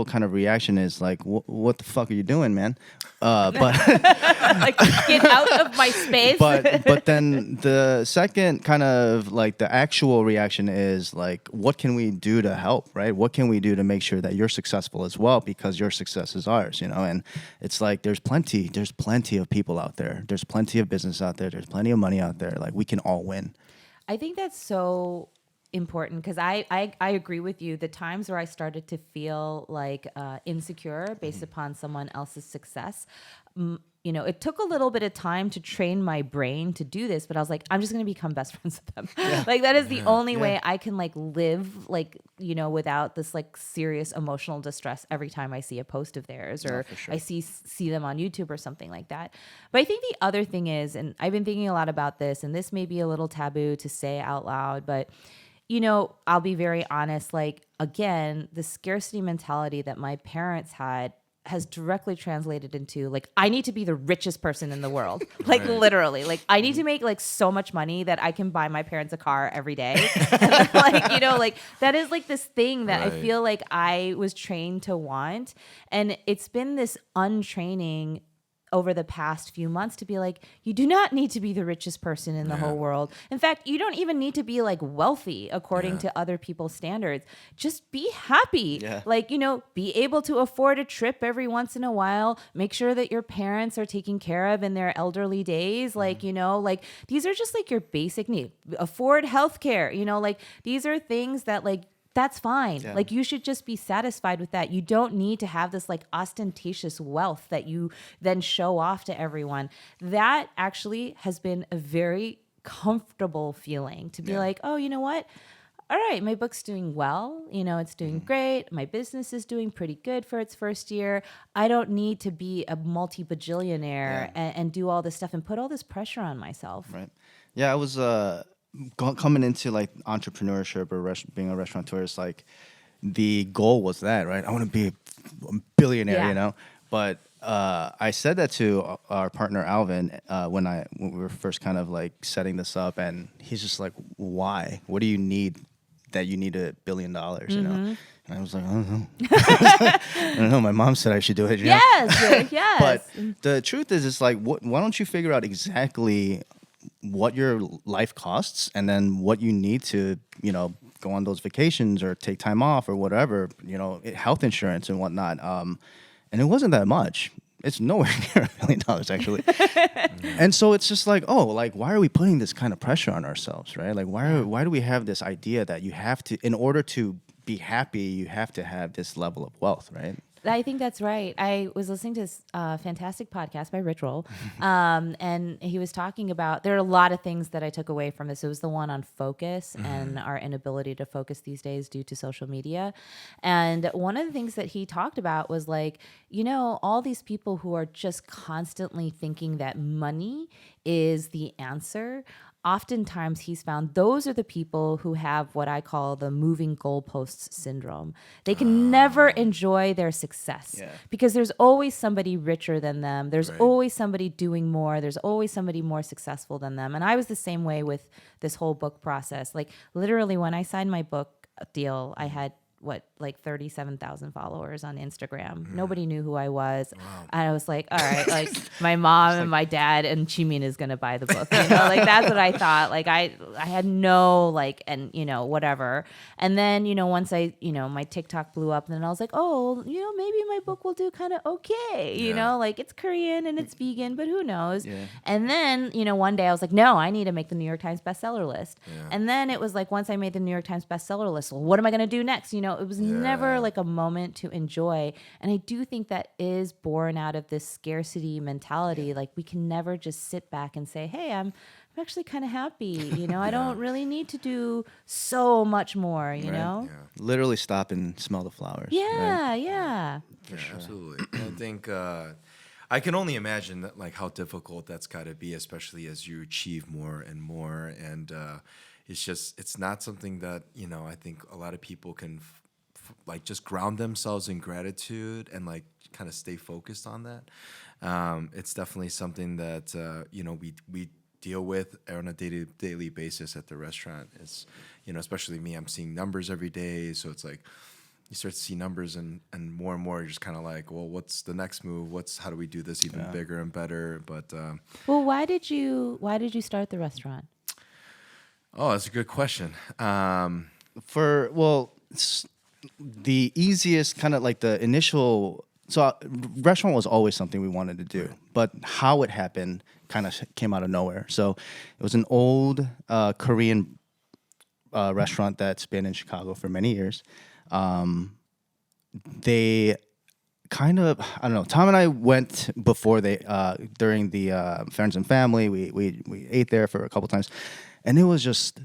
kind of reaction is like, what the fuck are you doing, man? But Like, get out of my space. but then the second kind of like the actual reaction is like, what can we do to help, right? What can we do to make sure that you're successful as well, because your success is ours, And it's like there's plenty of people out there, there's plenty of business out there, there's plenty of money out there. Like we can all win. I think that's so important because I agree with you. The times where I started to feel like insecure based upon someone else's success, it took a little bit of time to train my brain to do this, but I was like, I'm just going to become best friends with them. Like that is the only way I can like live like, without this like serious emotional distress every time I see a post of theirs or I see them on YouTube or something like that. But I think the other thing is, and I've been thinking a lot about this, and this may be a little taboo to say out loud, but I'll be very honest, like, again, the scarcity mentality that my parents had has directly translated into, like, I need to be the richest person in the world. Like, literally. Like, I need to make, like, so much money that I can buy my parents a car every day. Like, like, that is, like, this thing that I feel like I was trained to want. And it's been this untraining over the past few months to be like, you do not need to be the richest person in the whole world. In fact, you don't even need to be like wealthy according to other people's standards. Just be happy. Yeah. Like, be able to afford a trip every once in a while. Make sure that your parents are taken care of in their elderly days. Like, like these are just like your basic needs. Afford healthcare, like these are things that like, that's fine. Yeah. Like you should just be satisfied with that. You don't need to have this like ostentatious wealth that you then show off to everyone. That actually has been a very comfortable feeling to be like, oh, you know what? All right, my book's doing well. It's doing great. My business is doing pretty good for its first year. I don't need to be a multi-bajillionaire and do all this stuff and put all this pressure on myself. Right. Yeah, I was coming into like entrepreneurship or being a restaurateur. It's like the goal was that, right? I want to be a billionaire, But I said that to our partner Alvin when we were first kind of like setting this up, and he's just like, "Why? What do you need that you need $1 billion?" And I was like, "I don't know. I don't know. My mom said I should do it." Yes, yes. But the truth is, it's like, why don't you figure out exactly what your life costs, and then what you need to, go on those vacations or take time off or whatever, health insurance and whatnot. And it wasn't that much. It's nowhere near $1 million actually. And so it's just like, oh, like, why are we putting this kind of pressure on ourselves, right? Like, why do we have this idea that you have to, in order to be happy, you have to have this level of wealth, right? I think that's right. I was listening to this fantastic podcast by Rich Roll, and he was talking about, there are a lot of things that I took away from this. It was the one on focus and our inability to focus these days due to social media. And one of the things that he talked about was like, all these people who are just constantly thinking that money is the answer oftentimes he's found those are the people who have what I call the moving goalposts syndrome. They can never enjoy their success because there's always somebody richer than them. There's always somebody doing more. There's always somebody more successful than them. And I was the same way with this whole book process. Like literally when I signed my book deal, I had 37,000 followers on Instagram. Nobody knew who I was. Wow. And I was like, all right, like my mom and my dad and Chimin is going to buy the book. Like that's what I thought. Like I had no whatever. And then, once my TikTok blew up, and then I was like, oh, maybe my book will do kind of okay. Like it's Korean and it's vegan, but who knows? Yeah. And then, one day I was like, no, I need to make the New York Times bestseller list. Yeah. And then it was like, once I made the New York Times bestseller list, well, what am I going to do next? It was never like a moment to enjoy. And I do think that is born out of this scarcity mentality. Like we can never just sit back and say, hey, I'm actually kind of happy. I don't really need to do so much more, you know? Yeah. Literally stop and smell the flowers. Yeah, right? yeah. For sure. Absolutely. I think I can only imagine that, like how difficult that's got to be, especially as you achieve more and more. And it's not something that, I think a lot of people can like just ground themselves in gratitude and like kind of stay focused on that. It's definitely something that, we deal with on a daily basis at the restaurant. It's, especially me, I'm seeing numbers every day. So it's like, you start to see numbers and more you're just kind of like, well, what's the next move? How do we do this even bigger and better? But, well, why did you start the restaurant? Oh, that's a good question. The easiest kind of like the initial, restaurant was always something we wanted to do, but how it happened kind of came out of nowhere. So it was an old Korean restaurant that's been in Chicago for many years. They kind of, I don't know, Tom and I went before during the Friends and Family. We ate there for a couple times, and it was just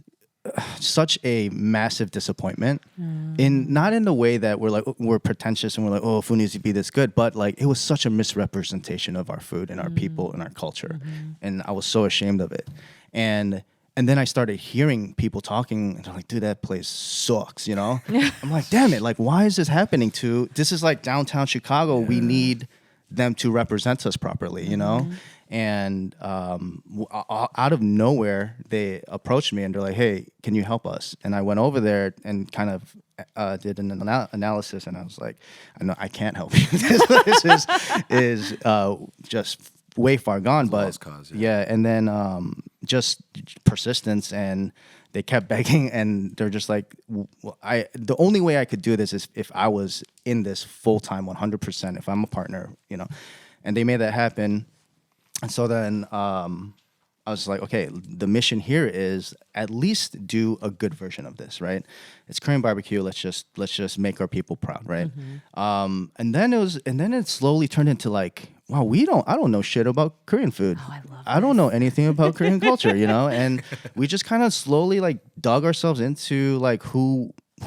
such a massive disappointment. Not in the way that we're pretentious and we're like, oh, food needs to be this good, but like it was such a misrepresentation of our food and our people and our culture. And I was so ashamed of it. And then I started hearing people talking, and they're like, dude, that place sucks, I'm like, damn it, like, why is this happening this is like downtown Chicago. We need them to represent us properly, And out of nowhere, they approached me and they're like, hey, can you help us? And I went over there and kind of did an analysis, and I was like, I know I can't help you. This is just way far gone, it's but lost cause, yeah. And then just persistence, and they kept begging, and they're just like, the only way I could do this is if I was in this full time, 100%. If I'm a partner, and they made that happen. And so then I was like, okay, the mission here is at least do a good version of this, right? It's Korean barbecue. Let's just make our people proud, right? And then it slowly turned into like, wow, I don't know shit about Korean food. Oh, I love I don't know anything about Korean culture, and we just kind of slowly like dug ourselves into like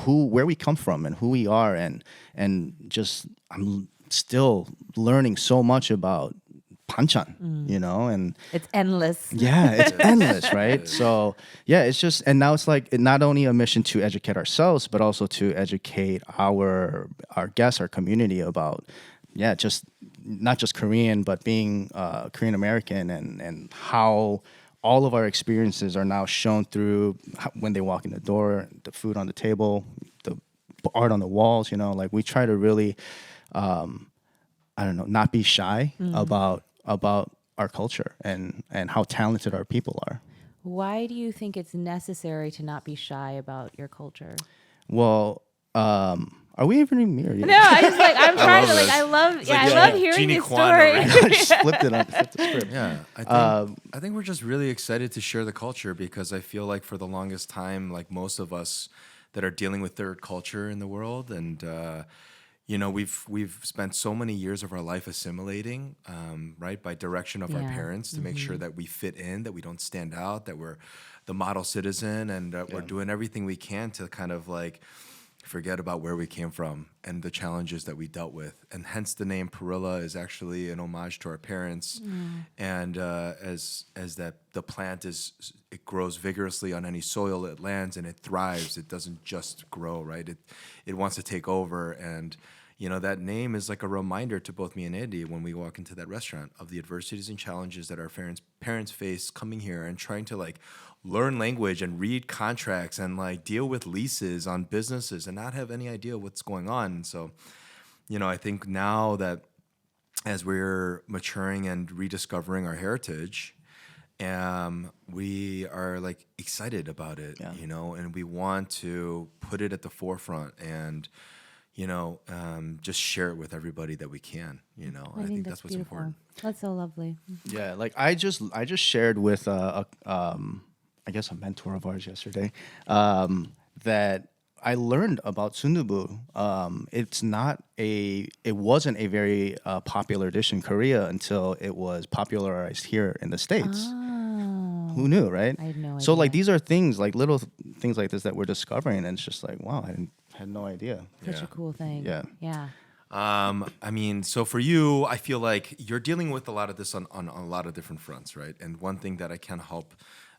where we come from and who we are, and just I'm still learning so much about panchan, and it's endless. Yeah, it's endless, right? So yeah, it's just, and now it's like not only a mission to educate ourselves, but also to educate our guests, our community about, just not just Korean, but being Korean American, and how all of our experiences are now shown through when they walk in the door, the food on the table, the art on the walls. Like we try to really, not be shy about our culture and how talented our people are. Why do you think it's necessary to not be shy about your culture? Well, are we even in mirror yet? No, I'm trying to I love hearing Jeannie this Kwan story. I just flipped the script. Yeah, I think we're just really excited to share the culture, because I feel like for the longest time, like most of us that are dealing with third culture in the world, and we've spent so many years of our life assimilating, right, by direction of our parents to make sure that we fit in, that we don't stand out, that we're the model citizen, and we're doing everything we can to kind of like forget about where we came from and the challenges that we dealt with. And hence the name Perilla is actually an homage to our parents. And as that the plant it grows vigorously on any soil it lands, and it thrives. It doesn't just grow, right? It wants to take over. And that name is like a reminder to both me and Andy when we walk into that restaurant of the adversities and challenges that our parents face coming here and trying to like learn language and read contracts and like deal with leases on businesses and not have any idea what's going on. And so, I think now that as we're maturing and rediscovering our heritage, we are like excited about it, and we want to put it at the forefront and just share it with everybody that we can, I think that's what's beautiful. Important. That's so lovely. Yeah, like I just shared with I guess a mentor of ours yesterday that I learned about sundubu. It wasn't a very popular dish in Korea until it was popularized here in the States. Oh. Who knew, right? I had no idea. So like these are things like little things like this that we're discovering, and it's just like, wow, I had no idea. Such a cool thing. Yeah. Yeah. So for you, I feel like you're dealing with a lot of this on a lot of different fronts, right? And one thing that I can't help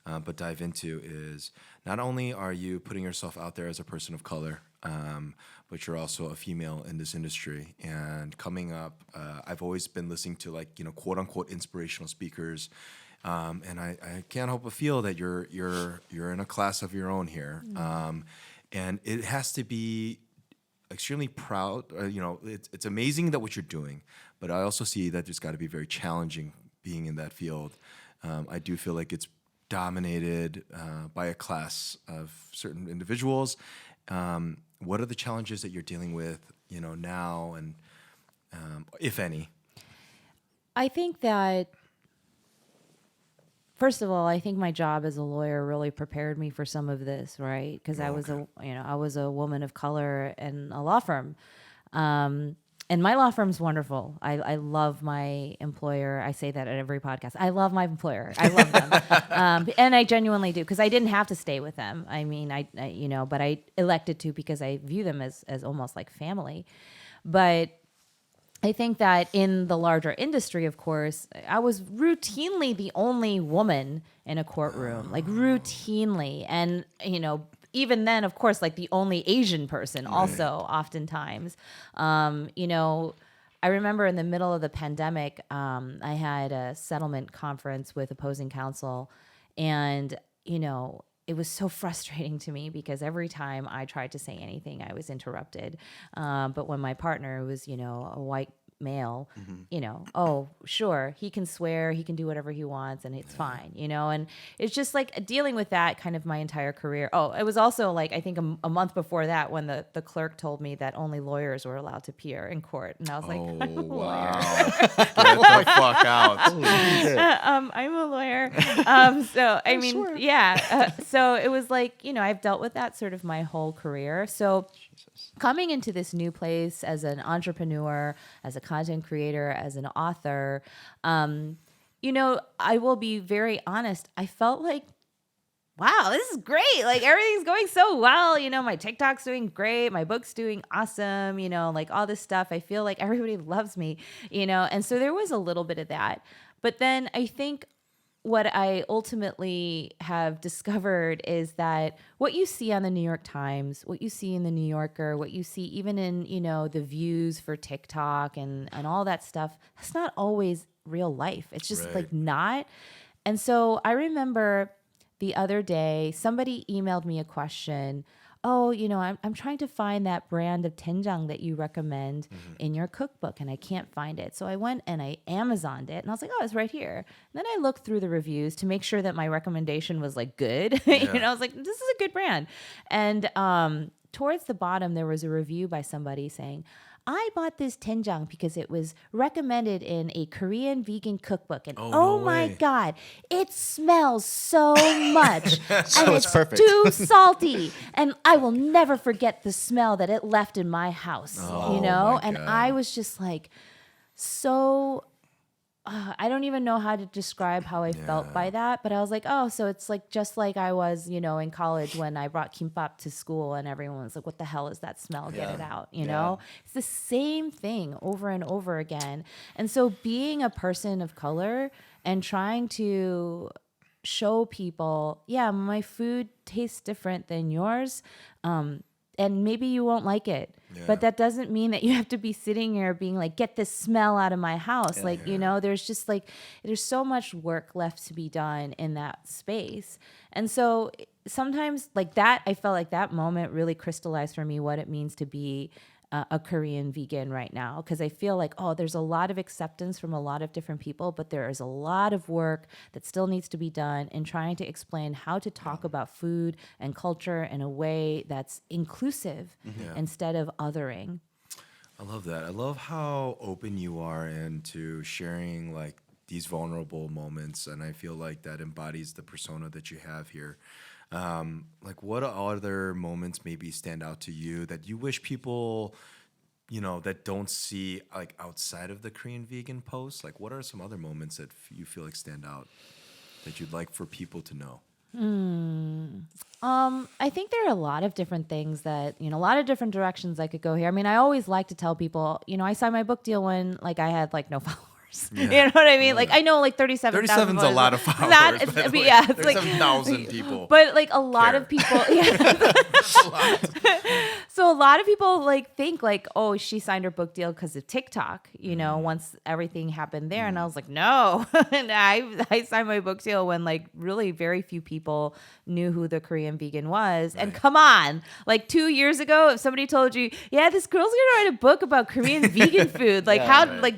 but dive into is not only are you putting yourself out there as a person of color, but you're also a female in this industry. And coming up, I've always been listening to like, quote unquote inspirational speakers. And I can't help but feel that you're in a class of your own here. And it has to be extremely proud. It's amazing that what you're doing, but I also see that it's got to be very challenging being in that field. I do feel like it's dominated by a class of certain individuals. What are the challenges that you're dealing with, now, and if any? I think that, first of all, I think my job as a lawyer really prepared me for some of this, right? Because I was a woman of color in a law firm. And my law firm's wonderful. I love my employer. I say that at every podcast. I love my employer. I love them. And I genuinely do, because I didn't have to stay with them. I mean, but I elected to because I view them as almost like family. But I think that in the larger industry, of course, I was routinely the only woman in a courtroom, like routinely. And, even then, of course, like the only Asian person also oftentimes. I remember in the middle of the pandemic, I had a settlement conference with opposing counsel, and, it was so frustrating to me because every time I tried to say anything, I was interrupted. But when my partner was, a white male, oh, sure, he can swear, he can do whatever he wants, and it's fine, and it's just like dealing with that kind of my entire career. Oh, it was also like, I think a month before that when the clerk told me that only lawyers were allowed to appear in court, and I was like, I'm a lawyer. Get the fuck out. I'm a lawyer. So I mean, sure. Yeah. So it was like, I've dealt with that sort of my whole career. So coming into this new place as an entrepreneur, as a content creator, as an author, I will be very honest. I felt like, wow, this is great. Like everything's going so well. My TikTok's doing great. My book's doing awesome. Like all this stuff. I feel like everybody loves me, and so there was a little bit of that. But then I think what I ultimately have discovered is that what you see on the New York Times, what you see in the New Yorker, what you see even in, the views for TikTok and all that stuff, that's not always real life. It's just like not. And so I remember the other day, somebody emailed me a question. Oh, I'm trying to find that brand of doenjang that you recommend in your cookbook, and I can't find it. So I went and I Amazoned it, and I was like, oh, it's right here. And then I looked through the reviews to make sure that my recommendation was like good. I was like, this is a good brand. And towards the bottom, there was a review by somebody saying, I bought this doenjang because it was recommended in a Korean vegan cookbook. And no my way. God, it smells so much. So and it's perfect. too salty. And I will never forget the smell that it left in my house, my And God. I was just like so I don't even know how to describe how I felt by that, but I was like, oh, so it's like just like I was, in college when I brought kimbap to school and everyone was like, what the hell is that smell? Get it out, you know? It's the same thing over and over again. And so being a person of color and trying to show people, yeah, my food tastes different than yours. And maybe you won't like it. But that doesn't mean that you have to be sitting here being like, get this smell out of my house. There's just there's so much work left to be done in that space. And so sometimes like that, I felt like that moment really crystallized for me what it means to be a Korean vegan right now. Because I feel like, there's a lot of acceptance from a lot of different people, but there is a lot of work that still needs to be done in trying to explain how to talk about food and culture in a way that's inclusive instead of othering. I love that. I love how open you are into sharing like these vulnerable moments, and I feel like that embodies the persona that you have here. Like what other moments maybe stand out to you that you wish people, that don't see like outside of the Korean vegan posts? Like what are some other moments that you feel like stand out that you'd like for people to know? I think there are a lot of different things that, a lot of different directions I could go here. I mean, I always like to tell people, I signed my book deal when like I had like no followers. Yeah. You know what I mean? Like I know like 37,000 37's a lot of followers. It's 37,000 people. But like a lot of people, So a lot of people like think like, oh, she signed her book deal because of TikTok, once everything happened there. And I was like, no. And I signed my book deal when like really very few people knew who the Korean vegan was. Right. And come on, like 2 years ago, if somebody told you, yeah, this girl's gonna write a book about Korean vegan food, like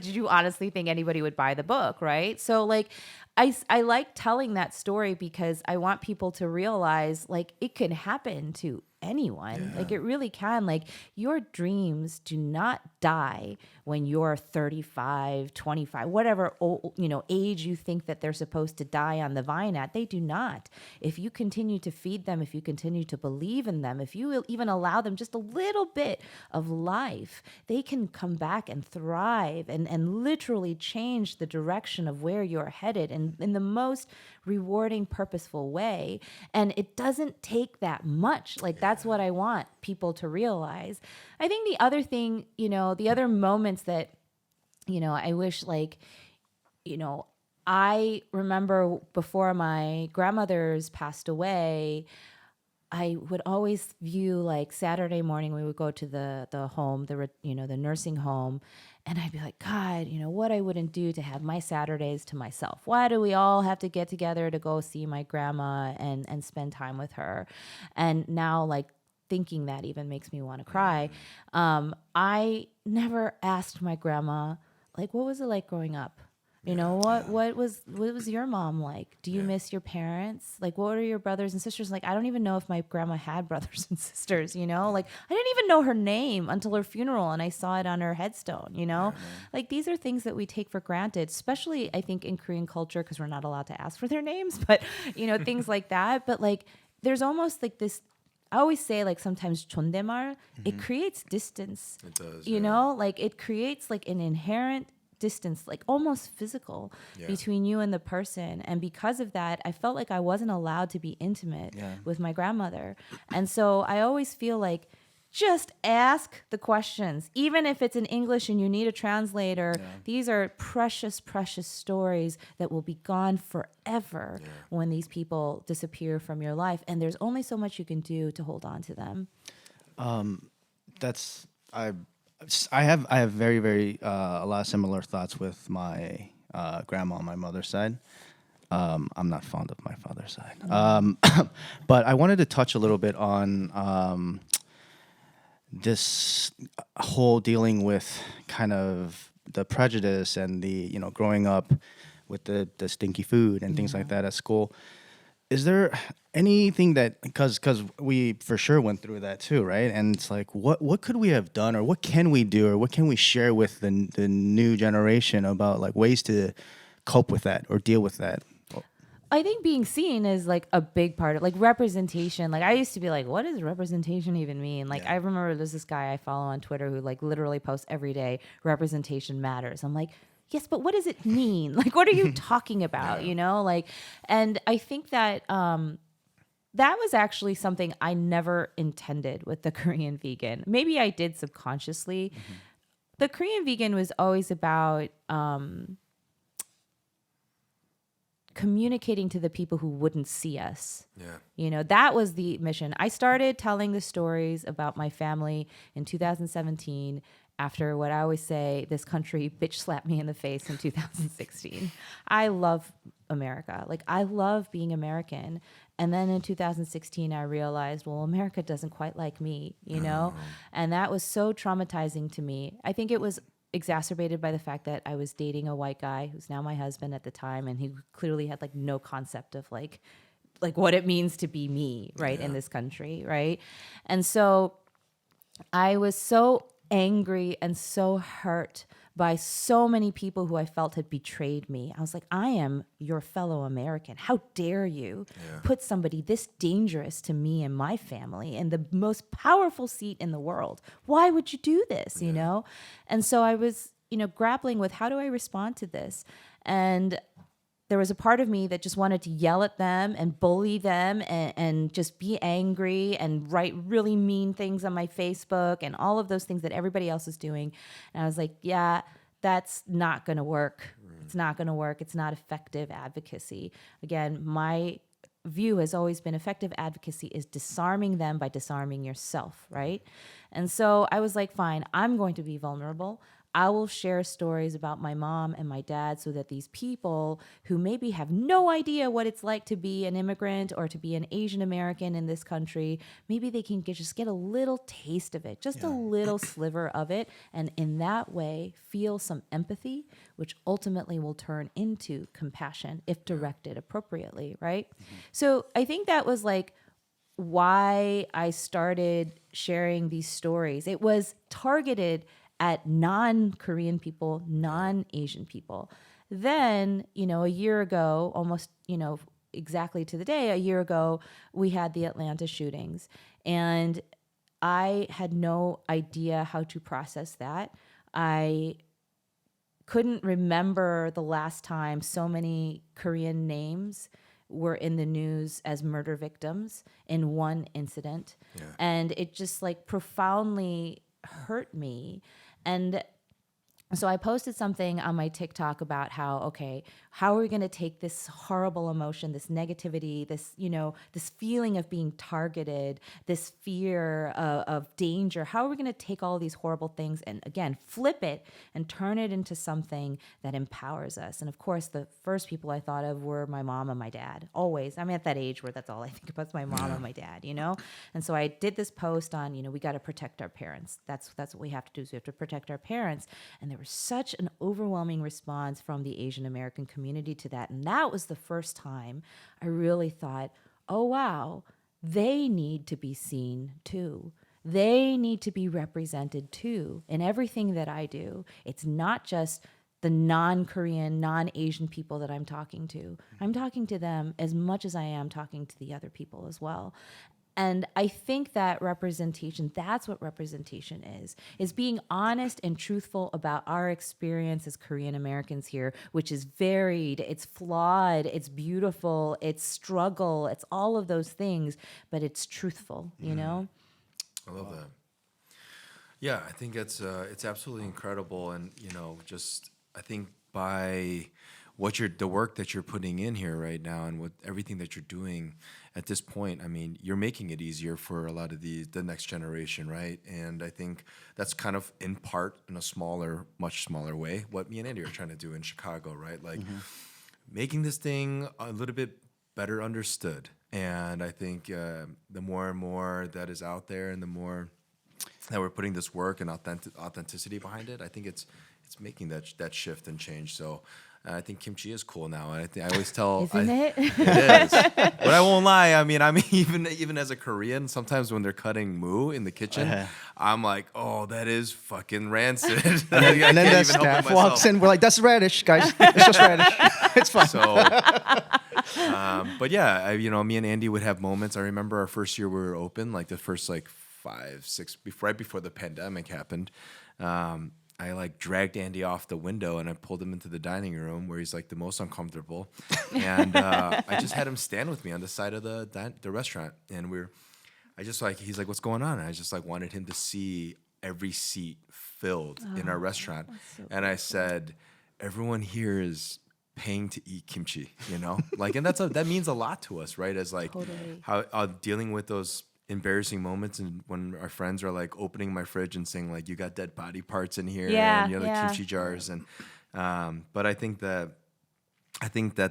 did you honestly think anybody would buy the book, right? So like I like telling that story because I want people to realize like it can happen to anyone. Like it really can. Like your dreams do not die when you're 35, 25, whatever age you think that they're supposed to die on the vine at. They do not. If you continue to feed them, if you continue to believe in them, if you will even allow them just a little bit of life, they can come back and thrive and literally change the direction of where you're headed in the most rewarding, purposeful way. And it doesn't take that much. Like that's what I want people to realize. I think the other thing, the other moments that, I wish like, I remember before my grandmother's passed away, I would always view like Saturday morning we would go to the home, the nursing home, and I'd be like, God, what I wouldn't do to have my Saturdays to myself. Why do we all have to get together to go see my grandma and spend time with her? And now like thinking that even makes me want to cry. I never asked my grandma, like, what was it like growing up? What was your mom like? Do you miss your parents? Like, what are your brothers and sisters like? I don't even know if my grandma had brothers and sisters, Like, I didn't even know her name until her funeral and I saw it on her headstone, Like, these are things that we take for granted, especially, I think, in Korean culture because we're not allowed to ask for their names, but, things like that. But, like, there's almost like this, I always say, like, sometimes 존댓말, it creates distance. It does, like, it creates, like, an inherent distance, like almost physical between you and the person. And because of that, I felt like I wasn't allowed to be intimate with my grandmother. And so I always feel like just ask the questions, even if it's in English and you need a translator. These are precious, precious stories that will be gone forever when these people disappear from your life. And there's only so much you can do to hold on to them. I have very, very a lot of similar thoughts with my grandma on my mother's side. I'm not fond of my father's side. But I wanted to touch a little bit on this whole dealing with kind of the prejudice and the, growing up with the stinky food and things like that at school. Is there anything that, because we for sure went through that too, right? And it's like, what could we have done, or what can we do, or what can we share with the new generation about like ways to cope with that or deal with that? I think being seen is like a big part of like representation. Like I used to be like, what does representation even mean? Like I remember there's this guy I follow on Twitter who like literally posts every day, representation matters. I'm like, yes, but what does it mean? Like, what are you talking about? You know, like, and I think that that was actually something I never intended with the Korean vegan. Maybe I did subconsciously. The Korean vegan was always about communicating to the people who wouldn't see us. Yeah. You know, that was the mission. I started telling the stories about my family in 2017 after what I always say, this country bitch slapped me in the face in 2016. I love America. Like, I love being American. And then in 2016, I realized, well, America doesn't quite like me, you know? And that was so traumatizing to me. I think it was exacerbated by the fact that I was dating a white guy who's now my husband at the time, and he clearly had like no concept of like what it means to be me, right, in this country, right? And so I was so angry and so hurt by so many people who I felt had betrayed me. I was like, I am your fellow American. How dare you put somebody this dangerous to me and my family in the most powerful seat in the world? Why would you do this, you know? And so I was, you know, grappling with how do I respond to this? And there was a part of me that just wanted to yell at them and bully them and just be angry and write really mean things on my Facebook and all of those things that everybody else is doing. And I was like, yeah, that's not going to work. It's not going to work. It's not effective advocacy. Again, my view has always been effective advocacy is disarming them by disarming yourself, right? And so I was like, fine, I'm going to be vulnerable. I will share stories about my mom and my dad so that these people who maybe have no idea what it's like to be an immigrant or to be an Asian American in this country, maybe they can just get a little taste of it, just a little sliver of it, and in that way feel some empathy, which ultimately will turn into compassion if directed appropriately, right? So I think that was like why I started sharing these stories. It was targeted at non-Korean people, non-Asian people. Then, you know, a year ago, almost, you know, exactly to the day, a year ago, we had the Atlanta shootings. And I had no idea how to process that. I couldn't remember the last time so many Korean names were in the news as murder victims in one incident. And it just like profoundly hurt me. And so I posted something on my TikTok about how, okay, how are we going to take this horrible emotion, this negativity, this, you know, this feeling of being targeted, this fear of danger? How are we going to take all these horrible things and, again, flip it and turn it into something that empowers us? And, of course, the first people I thought of were my mom and my dad, always. I'm at that age where that's all I think about is my mom and my dad, you know? And so I did this post on, you know, we got to protect our parents. That's what we have to do is we have to protect our parents. And there was such an overwhelming response from the Asian American community to that. And that was the first time I really thought, oh, wow, they need to be seen too. They need to be represented too in everything that I do. It's not just the non-Korean, non-Asian people that I'm talking to. I'm talking to them as much as I am talking to the other people as well. And I think that representation, that's what representation is being honest and truthful about our experience as Korean Americans here, which is varied, it's flawed, it's beautiful, it's struggle, it's all of those things, but it's truthful, you know? I love that. Yeah, I think it's absolutely incredible. And, you know, just I think by the work that you're putting in here right now and with everything that you're doing at this point, I mean, you're making it easier for a lot of the next generation, right? And I think that's kind of in part, in a much smaller way, what me and Andy are trying to do in Chicago, right? Like making this thing a little bit better understood. And I think the more and more that is out there and the more that we're putting this work and authenticity behind it, I think it's making that shift and change. So I think kimchi is cool now. And I always tell... Isn't it? It is. But I won't lie. I mean, even as a Korean, sometimes when they're cutting moo in the kitchen, I'm like, oh, that is fucking rancid. And then the staff walks in. We're like, that's radish, guys. It's just radish. It's fine. So, but yeah, you know, me and Andy would have moments. I remember our first year we were open, like the first like 5, 6, right before the pandemic happened. I like dragged Andy off the window and I pulled him into the dining room where he's like the most uncomfortable, and I just had him stand with me on the side of the restaurant, and I just like he's like, what's going on? And I just like wanted him to see every seat filled in our restaurant, and I said, everyone here is paying to eat kimchi, like, and that means a lot to us, right? As like how dealing with those embarrassing moments, and when our friends are like opening my fridge and saying like, you got dead body parts in here, and the kimchi jars, and but I think that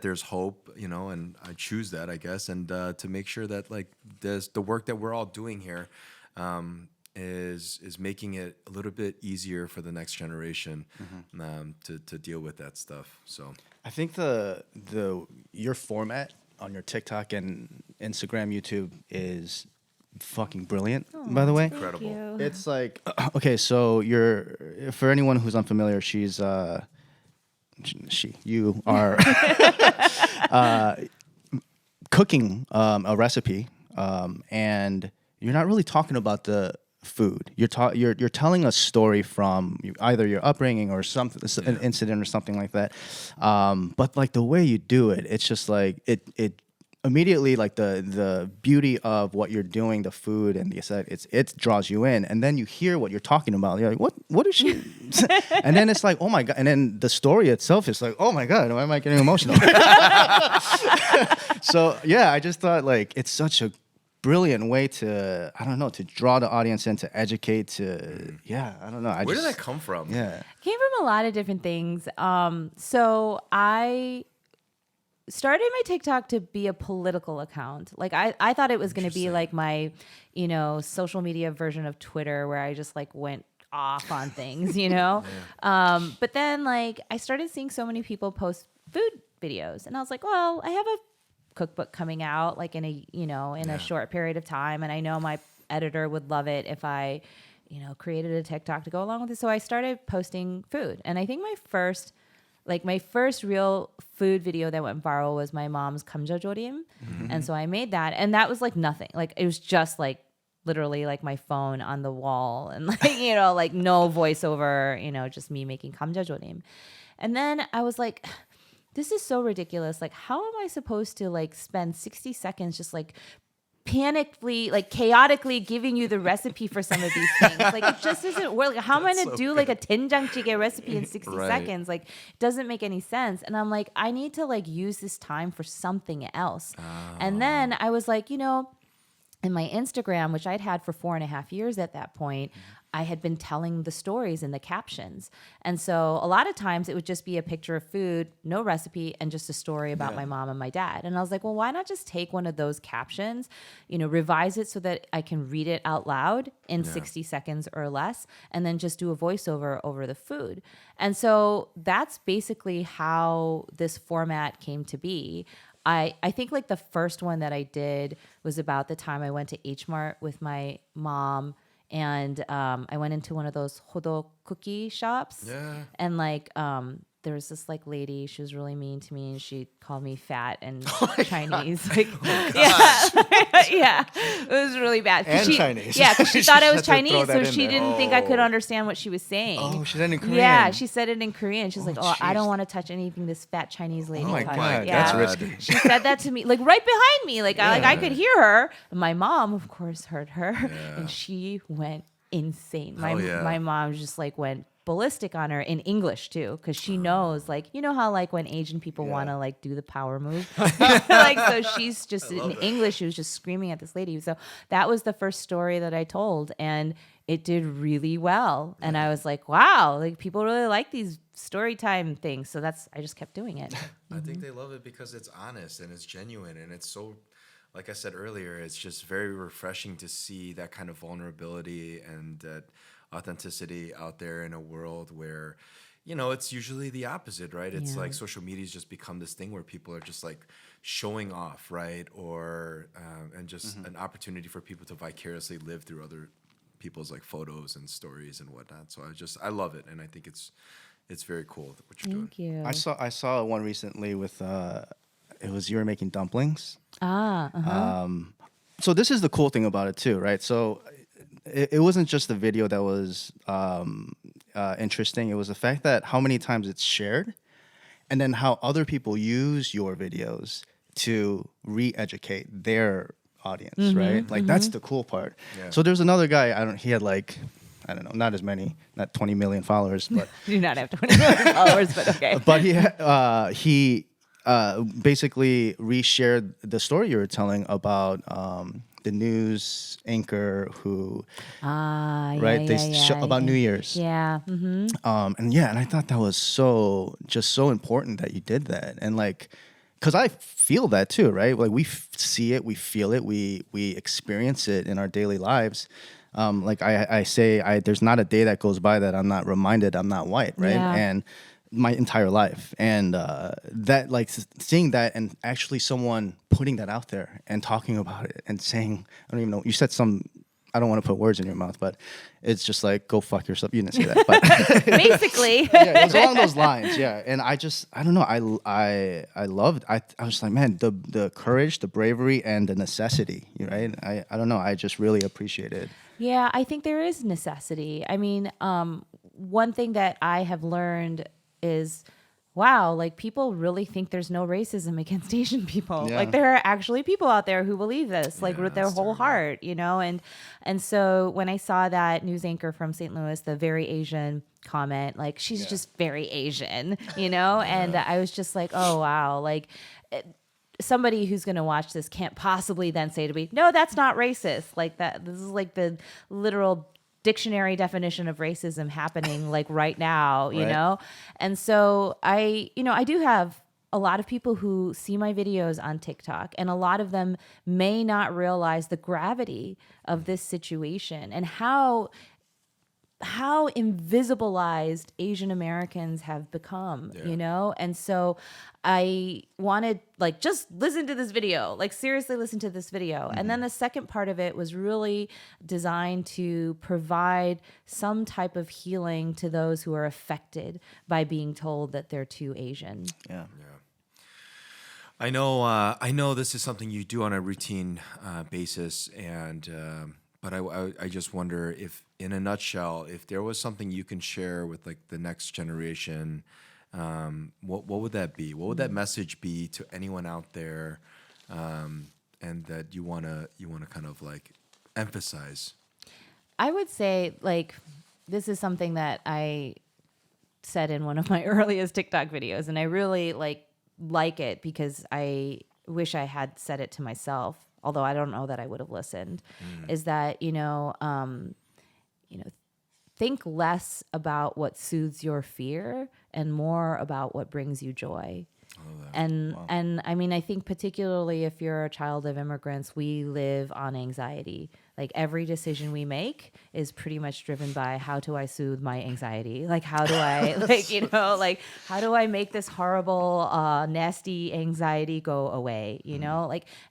there's hope, and I choose that, I guess, and to make sure that like the work that we're all doing here is making it a little bit easier for the next generation to deal with that stuff. So I think your format on your TikTok and Instagram, YouTube is fucking brilliant, by the way. Incredible. You. It's like, okay, so for anyone who's unfamiliar, you are cooking a recipe, and you're not really talking about the food. You're telling a story from either your upbringing or something, an incident or something like that. But like the way you do it, it's just like it immediately, like the beauty of what you're doing, the food and the aesthetic, it draws you in, and then you hear what you're talking about. You're like, what is she? And then it's like, oh my god! And then the story itself is like, oh my god, why am I getting emotional? So yeah, I just thought like it's such a brilliant way to draw the audience in, to educate, I don't know. Where did that come from? Yeah, Came from a lot of different things. So I started my TikTok to be a political account. Like I thought it was going to be like my, social media version of Twitter, where I just like went off on things, But then like I started seeing so many people post food videos, and I was like, well, I have a cookbook coming out like in a short period of time, and I know my editor would love it if I, created a TikTok to go along with it. So I started posting food, and I think my first real food video that went viral was my mom's kamjajorim. And so I made that, and that was like nothing. Like it was just like literally like my phone on the wall, and like, like no voiceover, just me making kamjajorim. And then I was like, this is so ridiculous. Like, how am I supposed to like spend 60 seconds just like panically, like chaotically giving you the recipe for some of these things? Like, it just doesn't work. Like, how am I going to do like a doenjang recipe in 60 seconds? Like, it doesn't make any sense. And I'm like, I need to like use this time for something else. And then I was like, in my Instagram, which I'd had for 4.5 years at that point, I had been telling the stories in the captions. And so a lot of times it would just be a picture of food, no recipe, and just a story about my mom and my dad. And I was like, well, why not just take one of those captions, revise it so that I can read it out loud in 60 seconds or less, and then just do a voiceover over the food. And so that's basically how this format came to be. I think like the first one that I did was about the time I went to H Mart with my mom, and I went into one of those hodo cookie shops. Yeah. And like there was this like lady, she was really mean to me, and she called me fat and Chinese. Like, yeah, it was really bad. And Chinese. Yeah, because she thought I was Chinese, so she didn't think I could understand what she was saying. Oh, she said it in Korean. Yeah, she said it in Korean. She's like, I don't want to touch anything this fat Chinese lady touched. Oh my God, yeah. that's risky. She said that to me, like right behind me. Like, I could hear her. And my mom, of course, heard her, and she went insane. My mom just like went ballistic on her in English too, because she knows, like, how like when Asian people want to like do the power move, like, so she's just in English, she was just screaming at this lady. So that was the first story that I told, and it did really well. And I was like, wow, like people really like these story time things. So I just kept doing it. I think they love it because it's honest and it's genuine, and it's so, like I said earlier, it's just very refreshing to see that kind of vulnerability and that authenticity out there in a world where, it's usually the opposite, right? It's like social media's just become this thing where people are just like showing off, right? Or and just an opportunity for people to vicariously live through other people's like photos and stories and whatnot. So I love it, and I think it's very cool what you're doing. Thank you. I saw one recently with it was you were making dumplings. So this is the cool thing about it too, right? So it wasn't just the video that was interesting. It was the fact that how many times it's shared, and then how other people use your videos to re-educate their audience, right? Like that's the cool part. Yeah. So there's another guy. He had like, I don't know, not as many, not 20 million followers, but You do not have 20 million followers, but okay. but he basically reshared the story you were telling about the news anchor who, right? About New Year's. Yeah. Mm-hmm. And I thought that was so important that you did that, and like, because I feel that too, right? Like we see it, we feel it, we experience it in our daily lives. Like I say, there's not a day that goes by that I'm not reminded I'm not white, right? Yeah. And my entire life, and that, like, seeing that, and actually someone putting that out there and talking about it and saying, I don't even know, you said I don't want to put words in your mouth, but it's just like, go fuck yourself. You didn't say that, but Basically. yeah, it was along those lines. Yeah, and I don't know. I loved. I was like, man, the courage, the bravery, and the necessity. Right? I don't know. I just really appreciate it. Yeah, I think there is necessity. I mean, one thing that I have learned is, wow, like people really think there's no racism against Asian people. Yeah. Like there are actually people out there who believe this, like with their whole heart, and so when I saw that news anchor from St. Louis, the very Asian comment, like she's just very Asian, and I was just like, oh wow, like somebody who's going to watch this can't possibly then say to me, no, that's not racist. Like that, this is like the literal dictionary definition of racism happening like right now, you Right. know? And so I do have a lot of people who see my videos on TikTok, and a lot of them may not realize the gravity of this situation and how invisibilized Asian Americans have become, And so I wanted, like, just listen to this video, like seriously listen to this video. And then the second part of it was really designed to provide some type of healing to those who are affected by being told that they're too Asian. Yeah. I know this is something you do on a routine basis, and but I just wonder if, in a nutshell, if there was something you can share with like the next generation, what would that be? What would that message be to anyone out there, and that you wanna kind of like emphasize? I would say, like, this is something that I said in one of my earliest TikTok videos, and I really like it because I wish I had said it to myself, although I don't know that I would have listened, is that, think less about what soothes your fear and more about what brings you joy. And I mean, I think particularly if you're a child of immigrants, we live on anxiety. Like every decision we make is pretty much driven by, how do I soothe my anxiety? Like, how do I, how do I make this horrible, nasty anxiety go away?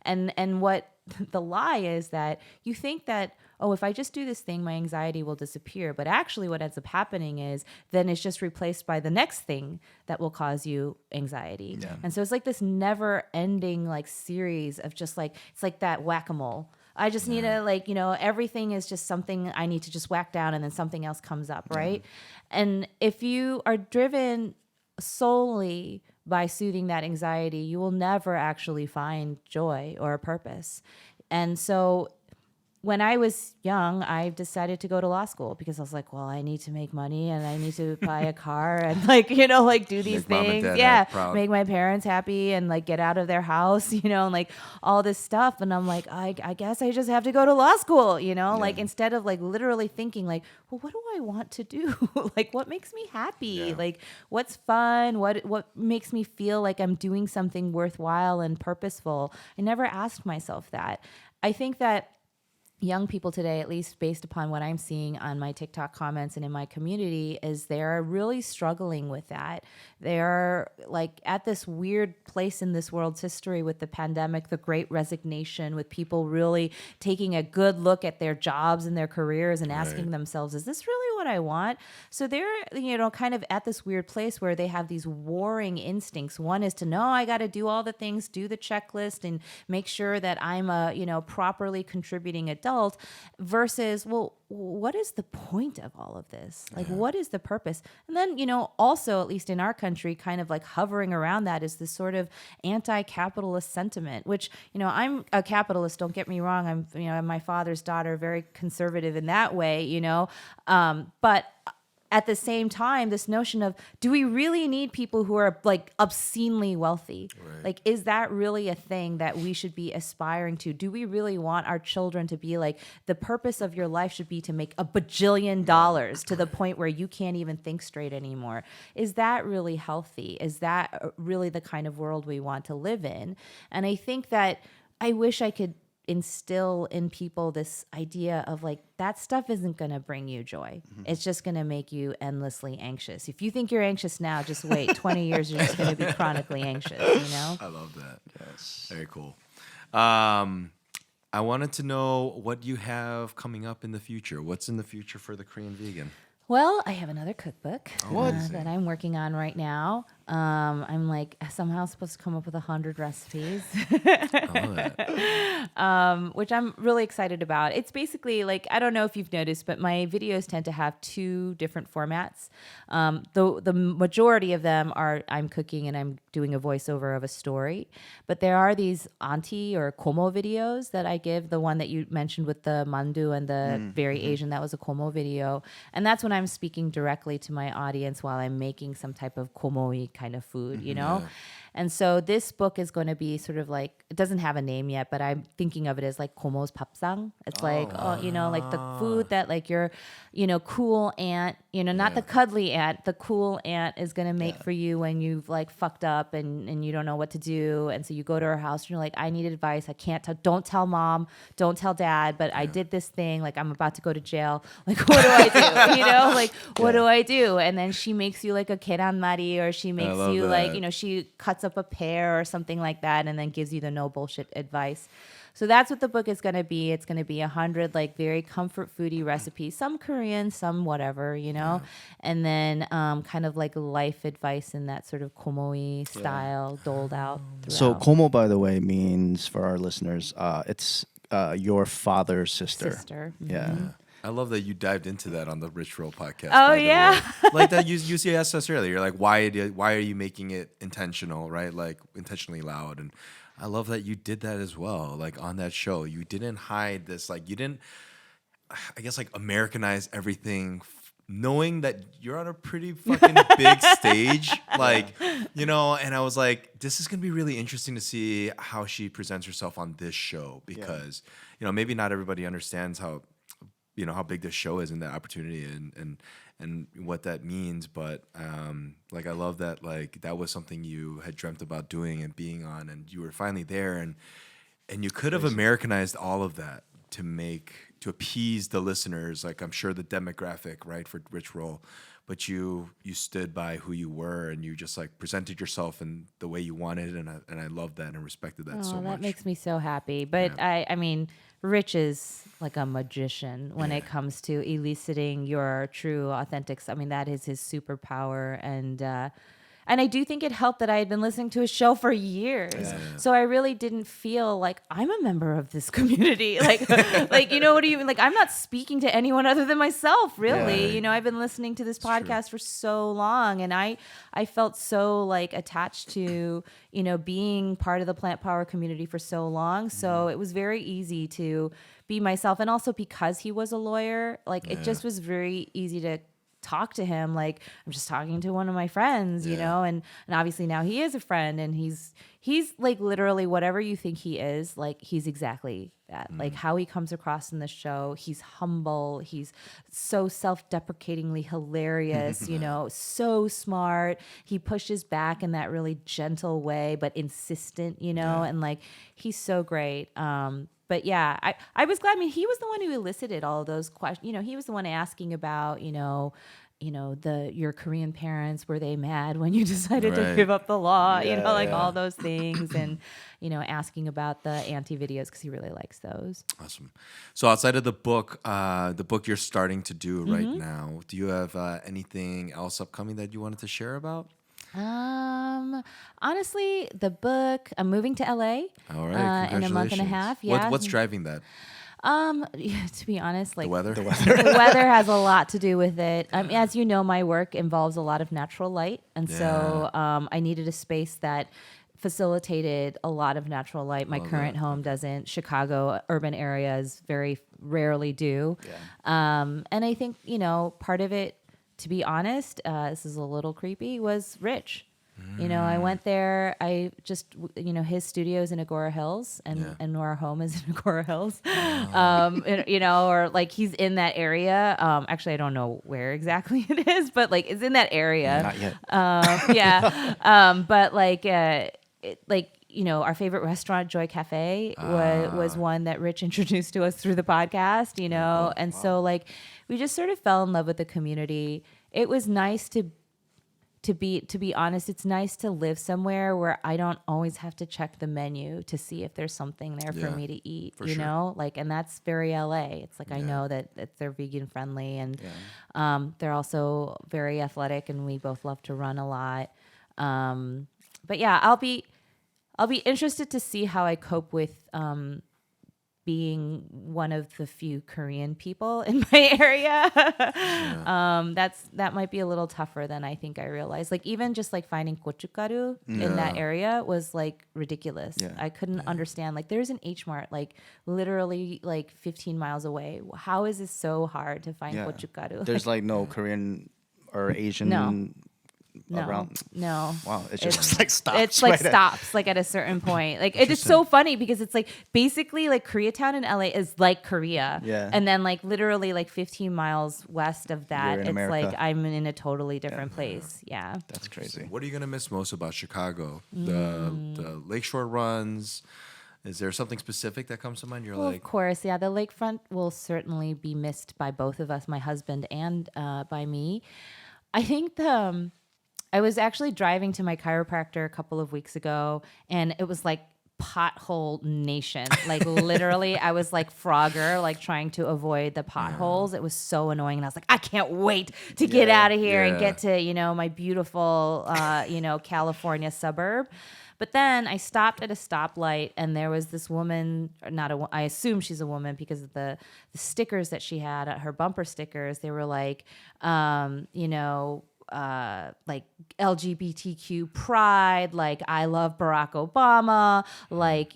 And what the lie is that you think that, oh, if I just do this thing, my anxiety will disappear. But actually what ends up happening is then it's just replaced by the next thing that will cause you anxiety. Yeah. And so it's like this never ending series of just it's like that whack-a-mole. I just need to everything is just something I need to just whack down, and then something else comes up, right? And if you are driven solely by soothing that anxiety, you will never actually find joy or a purpose. And so when I was young, I decided to go to law school because I was like, well, I need to make money and I need to buy a car and do these Make mom and things. dad Yeah. proud. Make my parents happy and get out of their house, and all this stuff. And I'm like, I guess I just have to go to law school, instead of literally thinking well, what do I want to do? What makes me happy? Yeah. What's fun? What makes me feel like I'm doing something worthwhile and purposeful? I never asked myself that. I think that young people today, at least based upon what I'm seeing on my TikTok comments and in my community, is they're really struggling with that. They're at this weird place in this world's history with the pandemic, the Great Resignation, with people really taking a good look at their jobs and their careers and asking themselves, is this really what I want? So they're, kind of at this weird place where they have these warring instincts. One is to know I got to do all the things, do the checklist, and make sure that I'm a, properly contributing adult, versus, well, what is the point of all of this? Like, what is the purpose? And then, also, at least in our country, kind of like hovering around that is this sort of anti-capitalist sentiment, which, I'm a capitalist, don't get me wrong. I'm my father's daughter, very conservative in that way, but at the same time, this notion of, do we really need people who are like obscenely wealthy? Right. Like, is that really a thing that we should be aspiring to? Do we really want our children to be like, the purpose of your life should be to make $1 bajillion to the point where you can't even think straight anymore? Is that really healthy? Is that really the kind of world we want to live in? And I think that I wish I could instill in people this idea of like, that stuff isn't going to bring you joy. It's just going to make you endlessly anxious. If you think you're anxious now, just wait 20 years, you're just going to be chronically anxious, I love that. Yes. Very cool. I wanted to know what you have coming up in the future. What's in the future for the Korean Vegan? Well, I have another cookbook What? that I'm working on right now. I'm like somehow supposed to come up with 100 recipes, I love that. which I'm really excited about. It's basically like, I don't know if you've noticed, but my videos tend to have 2 different formats. The majority of them are I'm cooking and I'm doing a voiceover of a story. But there are these auntie or komo videos that I give. The one that you mentioned with the mandu and the very Asian, that was a komo video. And that's when I'm speaking directly to my audience while I'm making some type of komo-y kind of food, Yeah. And so this book is going to be sort of like, it doesn't have a name yet, but I'm thinking of it as like komo's papsang. It's like, like the food that like your, cool aunt, not the cuddly aunt, the cool aunt is going to make for you when you've like fucked up and you don't know what to do. And so you go to her house and you're like, I need advice. I can't don't tell mom, don't tell dad, but I did this thing. Like, I'm about to go to jail. Like, what do I do? Like, what do I do? And then she makes you like a keranmari, or she makes you like, she cuts up a pear or something like that, and then gives you the no bullshit advice. So that's what the book is going to be. It's going to be 100 like very comfort foodie recipes, some Korean, some whatever, and then kind of like life advice in that sort of komo-y style doled out throughout. So komo, by the way, means for our listeners, it's your father's sister. Yeah. I love that you dived into that on the Rich Roll podcast. Oh, by the yeah. way. Like that you asked us earlier. You're like, why are you making it intentional, right? Like intentionally loud. And I love that you did that as well. Like on that show, you didn't hide this. Like you didn't, I guess, like Americanize everything, knowing that you're on a pretty fucking big stage. Like, and I was like, this is going to be really interesting to see how she presents herself on this show because, maybe not everybody understands how big this show is and that opportunity and what that means. But like, I love that, like, that was something you had dreamt about doing and being on, and you were finally there, and you could have Americanized all of that to appease the listeners. Like, I'm sure the demographic, right, for Rich Roll, but you stood by who you were, and you just like presented yourself in the way you wanted, and I loved that and respected that so much. That makes me so happy. But I mean, Rich is like a magician when it comes to eliciting your true authentics. I mean, that is his superpower. And I do think it helped that I had been listening to his show for years. Yeah. So I really didn't feel like I'm a member of this community. Like, what do you mean? Like, I'm not speaking to anyone other than myself, really. Yeah. I've been listening to this podcast for so long, and I felt so like attached to, being part of the plant power community for so long. So it was very easy to be myself. And also because he was a lawyer, like it just was very easy to talk to him like I'm just talking to one of my friends, and obviously now he is a friend, and he's like literally whatever you think he is, like he's exactly that. Like how he comes across in the show, he's humble, he's so self-deprecatingly hilarious, so smart. He pushes back in that really gentle way, but insistent, and like he's so great. But yeah, I was glad. I mean, he was the one who elicited all of those questions. He was the one asking about, your Korean parents, were they mad when you decided to give up the law? All those things, and asking about the anti videos because he really likes those. Awesome. So outside of the book you're starting to do right now, do you have anything else upcoming that you wanted to share about? Honestly, the book, I'm moving to LA. All right, in a month and a half. Yeah. What's driving that? To be honest, like The weather? the weather has a lot to do with it. As you know, my work involves a lot of natural light, and so I needed a space that facilitated a lot of natural light. My current home doesn't. Chicago urban areas very rarely do. And I think, part of it, to be honest, this is a little creepy, was Rich. I went there. I just, his studio's in Agora Hills, and our home is in Agora Hills. Or like he's in that area. Actually, I don't know where exactly it is, but like it's in that area. Not yet. But our favorite restaurant, Joy Cafe, was one that Rich introduced to us through the podcast, So like we just sort of fell in love with the community. It was nice to be honest, it's nice to live somewhere where I don't always have to check the menu to see if there's something there for me to eat, and that's very LA. It's like, I know that they're vegan friendly, and they're also very athletic, and we both love to run a lot. But yeah, I'll be interested to see how I cope with being one of the few Korean people in my area. That might be a little tougher than I think I realized. Like even just like finding gochugaru in that area was like ridiculous. I couldn't understand. Like there's an H Mart like literally like 15 miles away. How is this so hard to find gochugaru? There's like no Korean or Asian around. No. Wow, it's just like stops. It's like stops like at a certain point. Like it is so funny because it's like basically like Koreatown in LA is like Korea. Yeah. And then like literally like 15 miles west of that, it's America. like I'm in a totally different place. Yeah. That's crazy. What are you gonna miss most about Chicago? The lakeshore runs. Is there something specific that comes to mind? You're like, of course, the lakefront will certainly be missed by both of us, my husband and by me. I think I was actually driving to my chiropractor a couple of weeks ago, and it was like pothole nation. Like literally, I was like Frogger, like trying to avoid the potholes. It was so annoying, and I was like, I can't wait to get out of here and get to my beautiful California suburb. But then I stopped at a stoplight, and there was this woman, I assume she's a woman because of the stickers that she had, her bumper stickers. They were like, like LGBTQ pride, like I love Barack Obama, like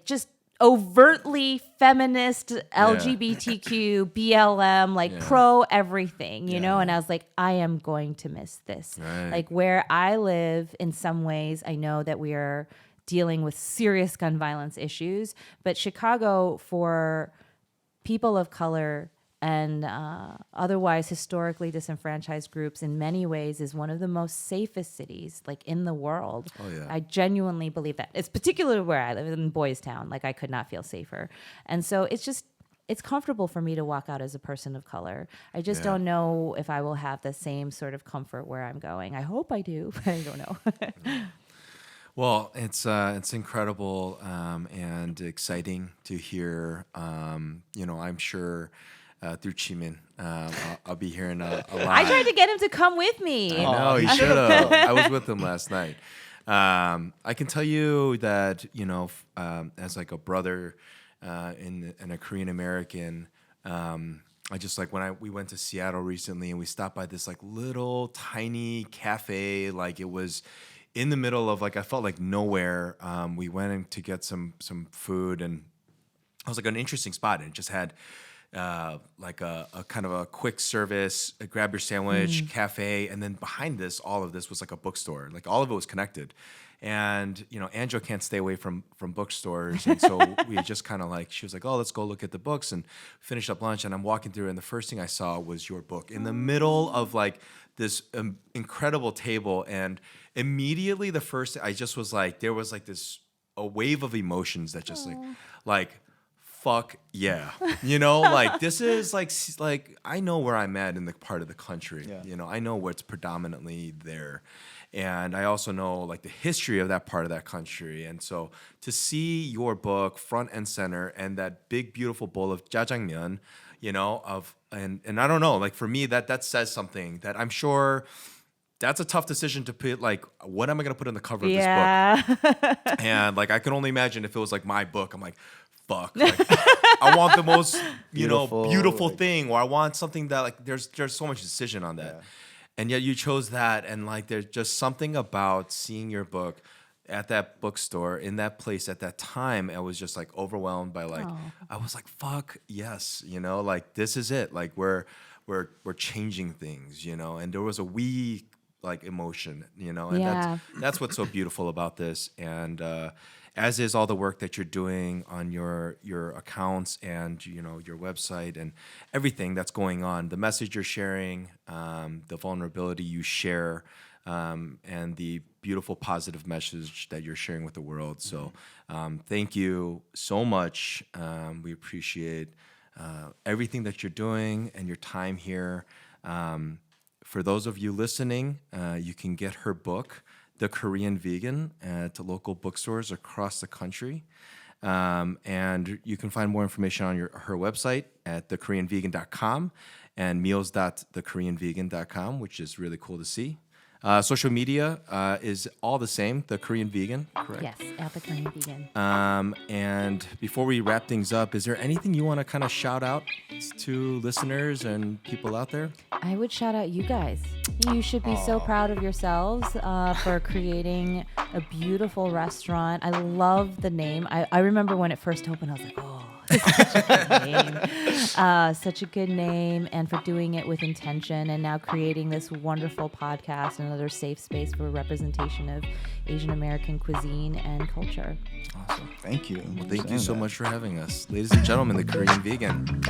just overtly feminist LGBTQ BLM, like pro everything, and I was like, I am going to miss this. Right. Like where I live, in some ways, I know that we are dealing with serious gun violence issues, but Chicago, for people of color and otherwise historically disenfranchised groups, in many ways is one of the most safest cities like in the world. I genuinely believe that. It's particularly where I live in Boys Town. Like I could not feel safer. And so it's comfortable for me to walk out as a person of color. I just don't know if I will have the same sort of comfort where I'm going. I hope I do, but I don't know. Well, it's incredible and exciting to hear. I'm sure through Chimin, I'll be hearing a lot. I tried to get him to come with me. I know, he should have. I was with him last night. I can tell you that, as like a brother and a Korean American, I just like when we went to Seattle recently, and we stopped by this like little tiny cafe, like it was in the middle of like, I felt like nowhere. We went in to get some food, and it was like an interesting spot, and it just had like a kind of a quick service, a grab your sandwich cafe, and then behind this, all of this was like a bookstore. Like all of it was connected. And Angela can't stay away from bookstores, and so we just kind of like, she was like, oh, let's go look at the books, and finished up lunch, and I'm walking through, and the first thing I saw was your book in the middle of like this incredible table, and immediately the first, I just was like, there was like a wave of emotions that just like fuck yeah, like this is like I know where I'm at in the part of the country, I know what's predominantly there. And I also know like the history of that part of that country. And so to see your book front and center, and that big, beautiful bowl of jjajangmyeon, and I don't know, like for me, that says something that I'm sure that's a tough decision to put. Like, what am I gonna put in the cover of this book? Yeah. And like, I can only imagine if it was like my book. I'm like, fuck. Like, I want the most, beautiful like- thing, or I want something that like there's so much decision on that, and yet you chose that, and like there's just something about seeing your book at that bookstore in that place at that time. I was just like overwhelmed by like, I was like, fuck yes, like this is it. Like we're changing things, and there was a like emotion, and Yeah. that's what's so beautiful about this. And as is all the work that you're doing on your accounts and your website and everything that's going on, the message you're sharing, the vulnerability you share, and the beautiful positive message that you're sharing with the world. So thank you so much. We appreciate everything that you're doing and your time here. For those of you listening, you can get her book, The Korean Vegan, at local bookstores across the country. And you can find more information on her website at thekoreanvegan.com and meals.thekoreanvegan.com, which is really cool to see. Social media is all the same, The Korean Vegan, correct? Yes, at the Korean Vegan. And before we wrap things up, is there anything you want to kind of shout out to listeners and people out there? I would shout out you guys. You should be so proud of yourselves for creating a beautiful restaurant. I love the name. I remember when it first opened, I was like, oh, it's such a good name. Such a good name, and for doing it with intention, and now creating this wonderful podcast, another safe space for representation of Asian American cuisine and culture. Awesome. Thank you. Well, thank you so much for having us. Ladies and gentlemen, The Korean Vegan.